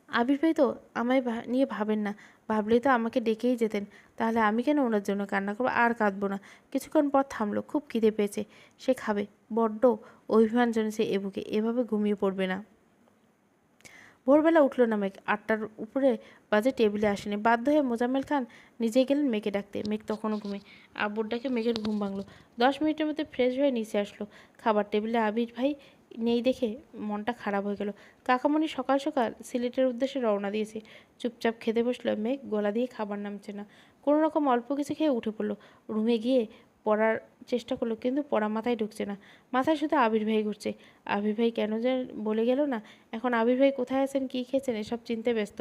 আবির ভাই তো আমায় নিয়ে ভাবেন না, ভাবলেই তো আমাকে ডেকেই যেতেন, তাহলে আমি কেন ওনার জন্য কান্না করবো? আর কাঁদবো না। কিছুক্ষণ পর থামলো, খুব খিদে পেয়েছে, সে খাবে। বড্ড অভিমান জমেছে এবুকে, এভাবে ঘুমিয়ে পড়বে না। ভোরবেলা উঠল না মেঘ। 8টার উপরে বাজে, টেবিলে আসেনি। বাধ্য হয়ে মোজাম্মেল খান নিজেই গেলেন মেঘে ডাকতে। মেঘ তখনও ঘুমে। আব্বুর ডাকে মেঘের ঘুম ভাঙলো। 10 মিনিটের মধ্যে ফ্রেশ হয়ে নিচে আসলো। খাবার টেবিলে আবির ভাই নেই দেখে মনটা খারাপ হয়ে গেল। কাকামণি সকাল সকাল সিলেটের উদ্দেশ্যে রওনা দিয়েছে। চুপচাপ খেতে বসলো মেঘ। গলা দিয়ে খাবার নামছে না। কোনো রকম অল্প কিছু খেয়ে উঠে পড়লো। রুমে গিয়ে পড়ার চেষ্টা করলো, কিন্তু পড়া মাথায় ঢুকছে না। মাথায় শুধু আবির ভাই ঘুরছে। আবির ভাই কেন যে বলে গেল না, এখন আবির ভাই কোথায় আছেন, কী খেয়েছেন, এসব চিনতে ব্যস্ত।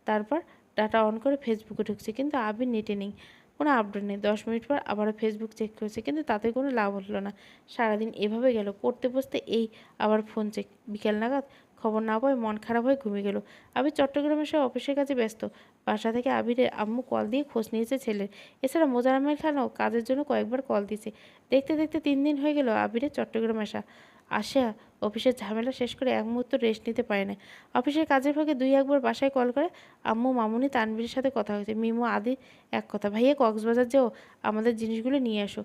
তারপর ডাটা অন করে ফেসবুকে ঢুকছে, কিন্তু আবির নেটে নেই, কোনো আপডেট নেই। 10 মিনিট পর আবারও ফেসবুক চেক করেছে, কিন্তু তাতে কোনো লাভ হলো না। সারাদিন এভাবে গেল, পড়তে বসতে এই আবার ফোন চেক। বিকেল নাগাদ খবর না পায় মন খারাপ হয়ে ঘুমিয়ে গেল। আবির চট্টগ্রামে সে অফিসের কাছে ব্যস্ত। বাসা থেকে আবিরের আম্মু কল দিয়ে খোঁজ নিয়েছে ছেলের। এছাড়া মোজাম্মেল খানও কাজের জন্য কয়েকবার কল দিয়েছে। দেখতে দেখতে 3 দিন হয়ে গেল আবিরের চট্টগ্রাম আসা অফিসের ঝামেলা শেষ করে এক মুহূর্ত রেস্ট নিতে পারে না। অফিসের কাজের ফাঁকে 2-1বার বাসায় কল করে। আম্মু, মামুনি, তানভীরের সাথে কথা হয়েছে। মিমু, আদি এক কথা, ভাইয়া কক্সবাজার যেও, আমাদের জিনিসগুলো নিয়ে আসো।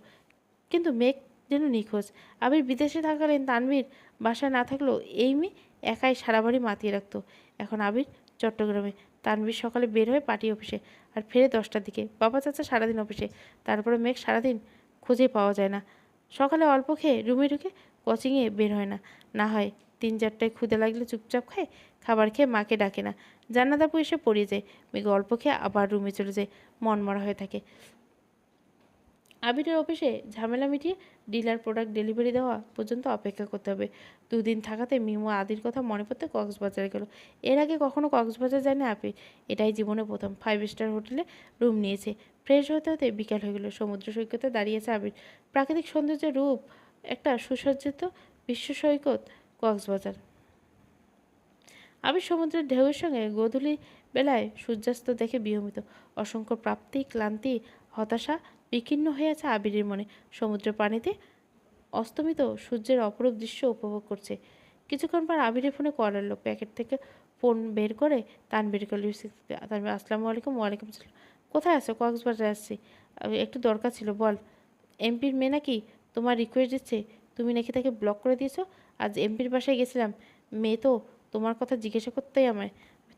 কিন্তু মেঘ যেন নিখোঁজ। আবির বিদেশে থাকাকালীন তানভীর বাসায় না থাকলেও এই মেয়ে একাই সারা বাড়ি মাতিয়ে রাখতো। এখন আবির চট্টগ্রামে। তানভীর সকালে বের হয়ে পার্টি অফিসে, আর ফেরে 10টার দিকে। বাবা চাচা সারাদিন অফিসে। তারপরে মেঘ সারাদিন খুঁজে পাওয়া যায় না। সকালে অল্প খেয়ে রুমে ঢুকে কোচিংয়ে বের হয় না। না হয় 3-4টায় ক্ষুদে লাগলে চুপচাপ খায়। খাবার খেয়ে মাকে ডাকে না। জান্নাত আপু এসে পড়িয়ে যায়। মেঘ অল্প খেয়ে আবার রুমে চলে যায়। মন মরা হয়ে থাকে। আবিরের অফিসে ঝামেলা মিটিয়ে ডিলার প্রোডাক্ট ডেলিভারি দেওয়া পর্যন্ত অপেক্ষা করতে হবে। 2 দিন থাকাতে মিমু আদির কথা মনে পড়তে কক্সবাজারে গেল। এর আগে কখনো কক্সবাজার যায়নি আবির, এটাই জীবনে প্রথম। 5 স্টার হোটেলে রুম নিয়েছে। ফ্রেশ হতে হতে বিকাল হয়ে গেল। সমুদ্র সৈকতে দাঁড়িয়েছে আবির। প্রাকৃতিক সৌন্দর্যের রূপ একটা সুসজ্জিত বিশ্ব সৈকত কক্সবাজার। আবির সমুদ্রের ঢেউয়ের সঙ্গে গোধূলি বেলায় সূর্যাস্ত দেখে বিহমিত। অসংখ্য প্রাপ্তি, ক্লান্তি, হতাশা বিকীর্ণ হয়ে আছে আবিরের মনে। সমুদ্রের পানিতে অস্তমিত সূর্যের অপরূপ দৃশ্য উপভোগ করছে। কিছুক্ষণ পর আবিরের ফোনে কল এলো। প্যাকেট থেকে ফোন বের করে তানভীর কল। তানভীর, আসসালামু আলাইকুম। ওয়ালাইকুম আসসালাম। কোথায় আছো? কক্সবাজার আসছি, একটু দরকার ছিল। বল। এমপির মেয়ে নাকি তোমার রিকোয়েস্ট দিচ্ছে, তুমি নাকি তাকে ব্লক করে দিয়েছো। আজ এমপির বাসায় গেছিলাম, মেয়ে তো তোমার কথা জিজ্ঞাসা করতেই আমায়।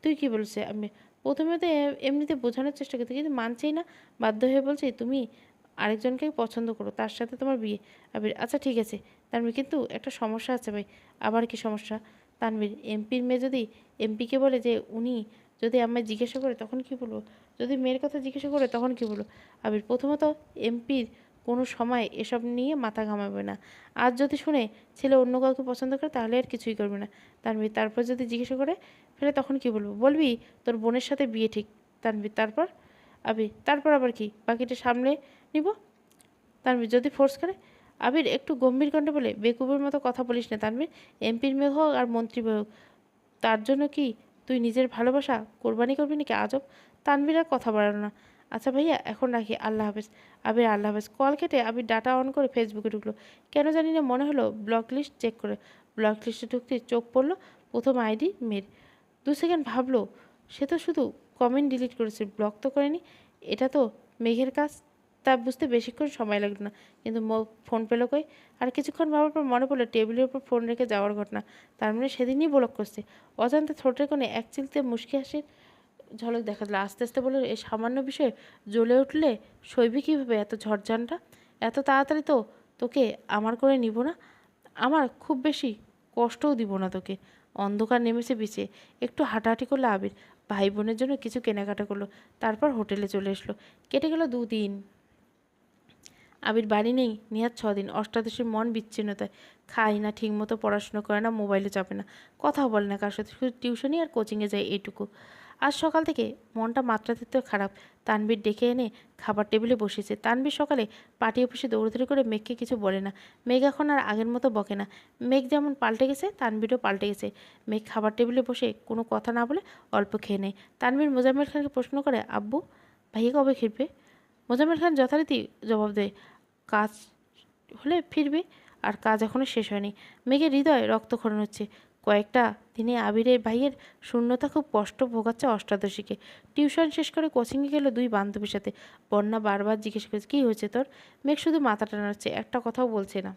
তুই কি বলছে? আমি প্রথমে তো এমনিতে বোঝানোর চেষ্টা করতে, কিন্তু মানছেই না। বাধ্য হয়ে বলছি তুমি আরেকজনকে পছন্দ করো, তার সাথে তোমার বিয়ে। আবির, আচ্ছা ঠিক আছে। তানভীর, কিন্তু একটা সমস্যা আছে ভাই। আবার কি সমস্যা? তানভীর, এমপির মেয়ে যদি এমপিকে বলে যে উনি যদি আমায় জিজ্ঞাসা করে তখন কি বলবো? যদি মেয়ের কথা জিজ্ঞাসা করে তখন কি বলবো? আবির, প্রথমত এমপির কোনো সময় এসব নিয়ে মাথা ঘামাবে না। আজ যদি শুনে ছেলে অন্য কাউকে পছন্দ করে তাহলে আর কিছুই করবে না। তানভীর তারপর যদি জিজ্ঞাসা করে ফেলে তখন কি বলবো? বলবি তোর বোনের সাথে বিয়ে ঠিক। তানভীর তারপর? তারপর আবার কি? বাকিটা সামলে নিব। তানভীর যদি ফোর্স করে? আবির একটু গম্ভীর কণ্ঠে বলে, বেকুবের মতো কথা বলিস না তানভীর। এমপির মেয়ে হোক আর মন্ত্রী মেয়ে হোক, তার জন্য কি তুই নিজের ভালোবাসা কোরবানি করবি নাকি? আজব। তানভীর আর কথা বাড়ালো না। আচ্ছা ভাইয়া, এখন রাখি, আল্লাহ হাফেজ। আল্লাহ হাফেজ। কল কেটে ডাটা অন করে ফেসবুকে ঢুকলো। কেন জানি না মনে হলো ব্লক লিস্ট চেক করে। ব্লক লিস্টে ঢুকতে চোখ পড়লো প্রথম আইডি মেয়ের। 2 সেকেন্ড ভাবলো, সে তো শুধু কমেন্ট ডিলিট করেছে, ব্লক তো করেনি। এটা তো মেঘের কাজ। তা বুঝতে বেশিক্ষণ সময় লাগলো না, কিন্তু ফোন পেলো কই? আর কিছুক্ষণ ভাবার পর মনে পড়লো টেবিলের উপর ফোন রেখে যাওয়ার ঘটনা। তার মানে সেদিনই ব্লক করছে। অজান্তে ঠোঁটের কোণে এক চিলতে মুচকি হাসির ঝলক দেখা দিল। আস্তে আস্তে বলল, এই সামান্য বিষয়ে জ্বলে উঠলে সইবি কীভাবে এত ঝড়ঝানটা? এত তাড়াতাড়ি তো তোকে আমার করে নিব না। আমার খুব বেশি কষ্টও দিব না তোকে। অন্ধকার নেমেছে বিছে। একটু হাঁটাহাঁটি করলো আবির। ভাই বোনের জন্য কিছু কেনাকাটা করলো। তারপর হোটেলে চলে এসলো। কেটে গেল 2 দিন। আবির বাড়ি নেই নিহাত 6 দিন। অষ্টাদশীর মন বিচ্ছিন্নতায়। খায় না, ঠিকমতো পড়াশুনো করে না, মোবাইলে চাপে না, কথাও বলে না কার সাথে, শুধু টিউশনি আর কোচিংয়ে যায় এইটুকু। আজ সকাল থেকে মনটা মাত্রাতীত খারাপ। তানভীর ডেকে এনে খাবার টেবিলে বসেছে। তানভীর সকালে পার্টি অফিসে দৌড়াদৌড়ি করে মেঘকে কিছু বলে না। মেঘ এখন আর আগের মতো বকে না। মেঘ যেমন পাল্টে গেছে, তানভীরও পাল্টে গেছে। মেঘ খাবার টেবিলে বসে কোনো কথা না বলে অল্প খেয়ে নেয়। তানভীর মোজাম্মেল খানকে প্রশ্ন করে, আব্বু ভাইয়া কবে ফিরবে? মোজাম্মেল খান যথারীতি জবাব দেয়, কাজ হলে ফিরবে, আর কাজ এখনও শেষ হয়নি। মেঘের হৃদয়ে রক্তক্ষরণ হচ্ছে। কয়েকটা দিনে আবিরের ভাইয়ের শূন্যতা খুব কষ্ট ভোগাচ্ছে অষ্টাদশীকে। টিউশন শেষ করে কোচিংয়ে গেল 2 বান্ধবীর সাথে। বন্যা বারবার জিজ্ঞেস করেছে, কী হয়েছে তোর? মেঘ শুধু মাথাটা নাড়ছে, একটা কথাও বলছে না।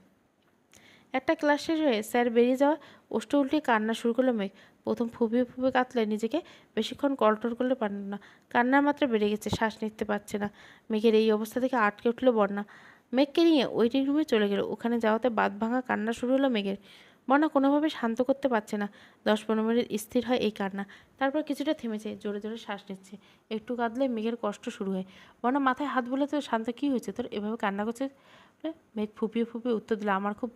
একটা ক্লাস শেষ হয়ে স্যার বেরিয়ে যাওয়া ওষ্ঠ উল্টিয়ে কান্না শুরু করলো মেঘ। প্রথম ফুপিয়ে ফুপিয়ে কাতলে নিজেকে বেশিক্ষণ কন্ট্রোল করলে পারল না। কান্নার মাত্রা বেড়ে গেছে, শ্বাস নিতে পারছে না। মেঘের এই অবস্থা থেকে আটকে উঠল বন্যা। মেঘকে নিয়ে ওয়েটিং রুমে চলে গেল। ওখানে যাওয়াতে বাঁধ ভাঙা কান্না শুরু হলো মেঘের। বন্যা কোনোভাবে শান্ত করতে পারছে না। 10-15 মিনিট স্থির হয় এই কান্না। তারপর কিছুটা থেমেছে, জোরে জোরে শ্বাস নিচ্ছে। একটু কাঁদলে মেঘের কষ্ট শুরু হয়। বন্যা মাথায় হাত বলে, তো শান্ত, কী হয়েছে তোর, এভাবে কান্না করছে? মেঘ ফুপিয়ে ফুপিয়ে উত্তর দিল, আমার খুব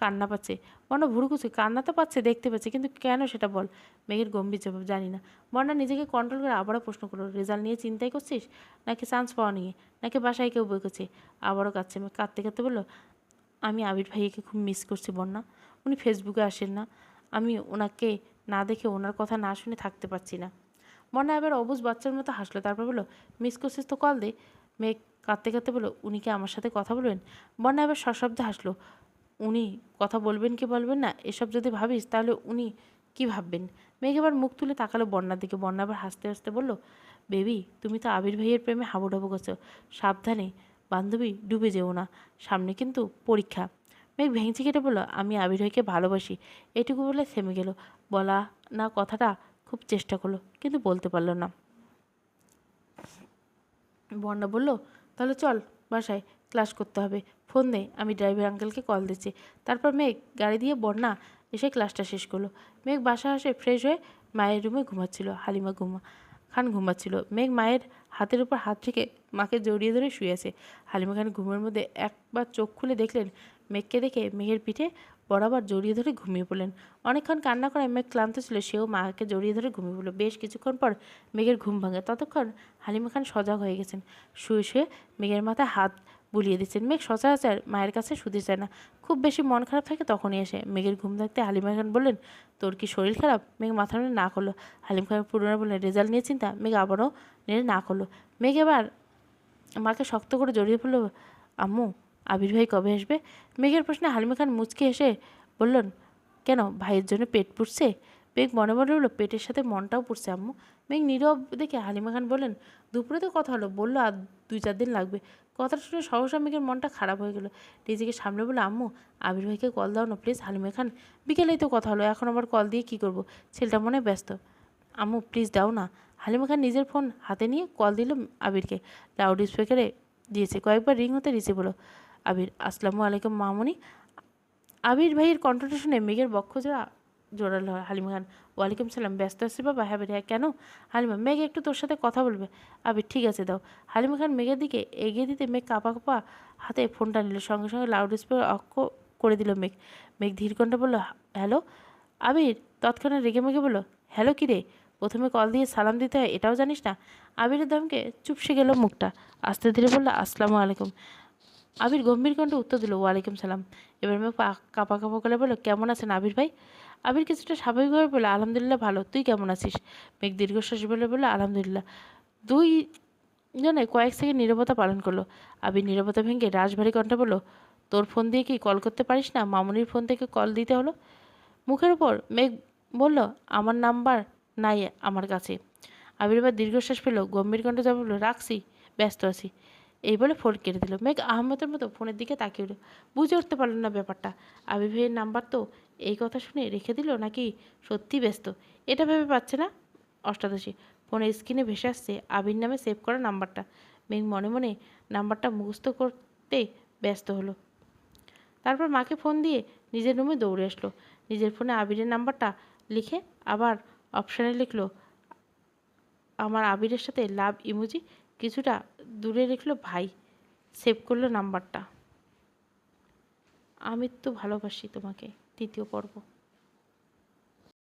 কান্না পাচ্ছে। বন্যা ভুরুকুচকে, কান্না তো পাচ্ছে, দেখতে পাচ্ছে, কিন্তু কেন সেটা বল। মেঘের গম্ভীর জবাব, জানি না। বন্যা নিজেকে কন্ট্রোল করে আবারও প্রশ্ন করলো, রেজাল্ট নিয়ে চিন্তাই করছিস, নাকি চান্স পাওয়া নিয়ে, নাকি বাসায় কেউ বই করছে? আবারও কাঁদছে মেঘ। কাঁদতে কাঁদতে বললো, আমি আবির ভাইয়াকে খুব মিস করছি বন্যা। উনি ফেসবুকে আসেন না। আমি ওনাকে না দেখে, ওনার কথা না শুনে থাকতে পারছি না। বন্যা এবার অবুঝ বাচ্চার মতো হাসলো। তারপর বললো, মিস করছিস তো কল দে। মেঘ কাঁদতে কাঁদতে বললো, উনি কি আমার সাথে কথা বলবেন? বন্যা এবার সশব্দে হাসলো। উনি কথা বলবেন কি বলবেন না এসব যদি ভাবিস, তাহলে উনি কি ভাববেন? মেঘ এবার মুখ তুলে তাকালো বন্যার দিকে। বন্যা আবার হাসতে হাসতে বলল, বেবি তুমি তো আবির ভাইয়ের প্রেমে হাবুডাবু করছো। সাবধানে বান্ধবী, ডুবে যেও না, সামনে কিন্তু পরীক্ষা। মেঘ ভেঙচি কেটে বলল, আমি আবির ভাইকে ভালোবাসি। এটুকু বলে থেমে গেল। বলা না কথাটা খুব চেষ্টা করলো, কিন্তু বলতে পারল না। বন্যা বলল, তাহলে চল বাসায়, ক্লাস করতে হবে। ফোন দে, আমি ড্রাইভার আঙ্কেলকে কল দিচ্ছি। তারপর মেঘ গাড়ি দিয়ে বন্যা এসে ক্লাসটা শেষ করলো। মেঘ বাসা আসে ফ্রেশ হয়ে মায়ের রুমে ঘুমাচ্ছিল। হালিমা খান ঘুমাচ্ছিল। মেঘ মায়ের হাতের উপর হাত রেখে মাকে জড়িয়ে ধরে শুয়ে আছে। হালিমা খান ঘুমের মধ্যে একবার চোখ খুলে দেখলেন মেঘকে, দেখে মেঘের পিঠে বরাবর জড়িয়ে ধরে ঘুমিয়ে পড়লেন। অনেকক্ষণ কান্না করে মেঘ ক্লান্ত ছিল, সেও মাকে জড়িয়ে ধরে ঘুমিয়ে পড়ল। বেশ কিছুক্ষণ পর মেঘের ঘুম ভাঙে। ততক্ষণ হালিমা খান সজাগ হয়ে গেছেন। শুয়ে শুয়ে মেঘের মাথায় হাত বুলিয়ে দিচ্ছেন। মেঘ সচরাচর মায়ের কাছে শুতে চায় না, খুব বেশি মন খারাপ থাকে তখনই আসে। মেঘের ঘুম থাকতে হালিমা খান বললেন, তোর কি শরীর খারাপ? মেঘ মাথা নেড়ে না করলো। হালিম খান পুনরায় বললেন, রেজাল্ট নিয়ে চিন্তা? মেঘ আবারও নেড়ে না করলো। মেঘ এবার মাকে শক্ত করে জড়িয়ে পড়ল। আম্মু আবির ভাই কবে আসবে? মেঘের প্রশ্নে হালিমা খান মুচকি এসে বললেন, কেন, ভাইয়ের জন্য পেট পুড়ছে? মেঘ মনে মনে বলল, পেটের সাথে মনটাও পুড়ছে আম্মু। মেঘ নীরব দেখে হালিমা খান বললেন, দুপুরে তো কথা হলো, বললো আর 2-4 দিন লাগবে। কথাটা শুনে সহসা মেঘের মনটা খারাপ হয়ে গেল। নিজেকে সামনে বলে, আম্মু আবির ভাইকে কল দাও না প্লিজ। হালিমা খান, বিকেলেই তো কথা হলো, এখন আবার কল দিয়ে কী করবো? ছেলেটা মনে ব্যস্ত। আম্মু প্লিজ দাও না। হালিমা খান নিজের ফোন হাতে নিয়ে কল দিল আবিরকে। লাউড স্পিকারে দিয়েছে। কয়েকবার রিং হতে রিসিভ হলো। আবির, আসসালামু আলাইকুম মামুনি। আবির ভাইয়ের কণ্ঠটা শুনে মেঘের বক্ষজোড়া জোরালো হালিমা খান। ওয়ালাইকুম সালাম। ব্যস্ত আছি বাবা? হ্যাঁ হ্যাঁ, কেন? হালিমা, মেঘ একটু তোর সাথে কথা বলবে। আবির, ঠিক আছে দাও। হালিমা খান মেঘের দিকে এগিয়ে দিতে মেঘ কাঁপা কাঁপা হাতে ফোনটা নিল। সঙ্গে সঙ্গে লাউড স্পিকার অফ করে দিল মেঘ। মেঘ ধীর কণ্ঠে বলল, হ্যালো। আবির তৎক্ষণাৎ রেগে মেগে বলল, হ্যালো কী রে? প্রথমে কল দিয়ে সালাম দিতে হয় এটাও জানিস না? আবিরের ধমকে চুপসে গেল মুখটা। আস্তে ধীরে বলল, আসসালামু আলাইকুম। আবির গম্ভীর কণ্ঠে উত্তর দিল, ওয়ালাইকুম সালাম। এবার মেঘ কাঁপা কাঁপা গলায় বলল, কেমন আছেন আবির ভাই? আবির কিছুটা স্বাভাবিকভাবে বলল, আলহামদুলিল্লাহ ভালো, তুই কেমন আছিস? মেঘ দীর্ঘশ্বাস বলে বলল, আলহামদুলিল্লাহ। দুই জনে কয়েক সেকেন্ড নীরবতা পালন করলো। আবির নীরবতা ভেঙে রাশভারী কণ্ঠে বলল, তোর ফোন দিয়ে কি কল করতে পারিস না? মামুনির ফোন থেকে কল দিতে হলো? মুখের উপর মেঘ বলল, আমার নাম্বার নাই আমার কাছে। আবির এবার দীর্ঘশ্বাস পেল, গম্ভীর কণ্ঠে যা বলল, রাখছি, ব্যস্ত আছি। এই বলে ফোন কেটে দিল। মেঘ আহমেদের মতো ফোনের দিকে তাকিয়ে উঠল। বুঝে উঠতে পারল না ব্যাপারটা। আবির ভাইয়ের নাম্বার তো এই কথা শুনে রেখে দিল, নাকি সত্যি ব্যস্ত, এটা ভেবে পাচ্ছে না। অষ্টাদশী ফোনের স্ক্রিনে ভেসে আসছে আবির নামে সেভ করা নাম্বারটা। মেঘ মনে মনে নাম্বারটা মুখস্থ করতে ব্যস্ত হলো। তারপর মাকে ফোন দিয়ে নিজের রুমে দৌড়ে আসলো। নিজের ফোনে আবিরের নাম্বারটা লিখে আবার অপশানে লিখলো আমার আবিরের সাথে লাভ ইমোজি, কিছুটা দূরে লিখলো ভাই, সেভ করলো নাম্বারটা। আমি তো ভালোবাসি তোমাকে, 3য় পর্ব।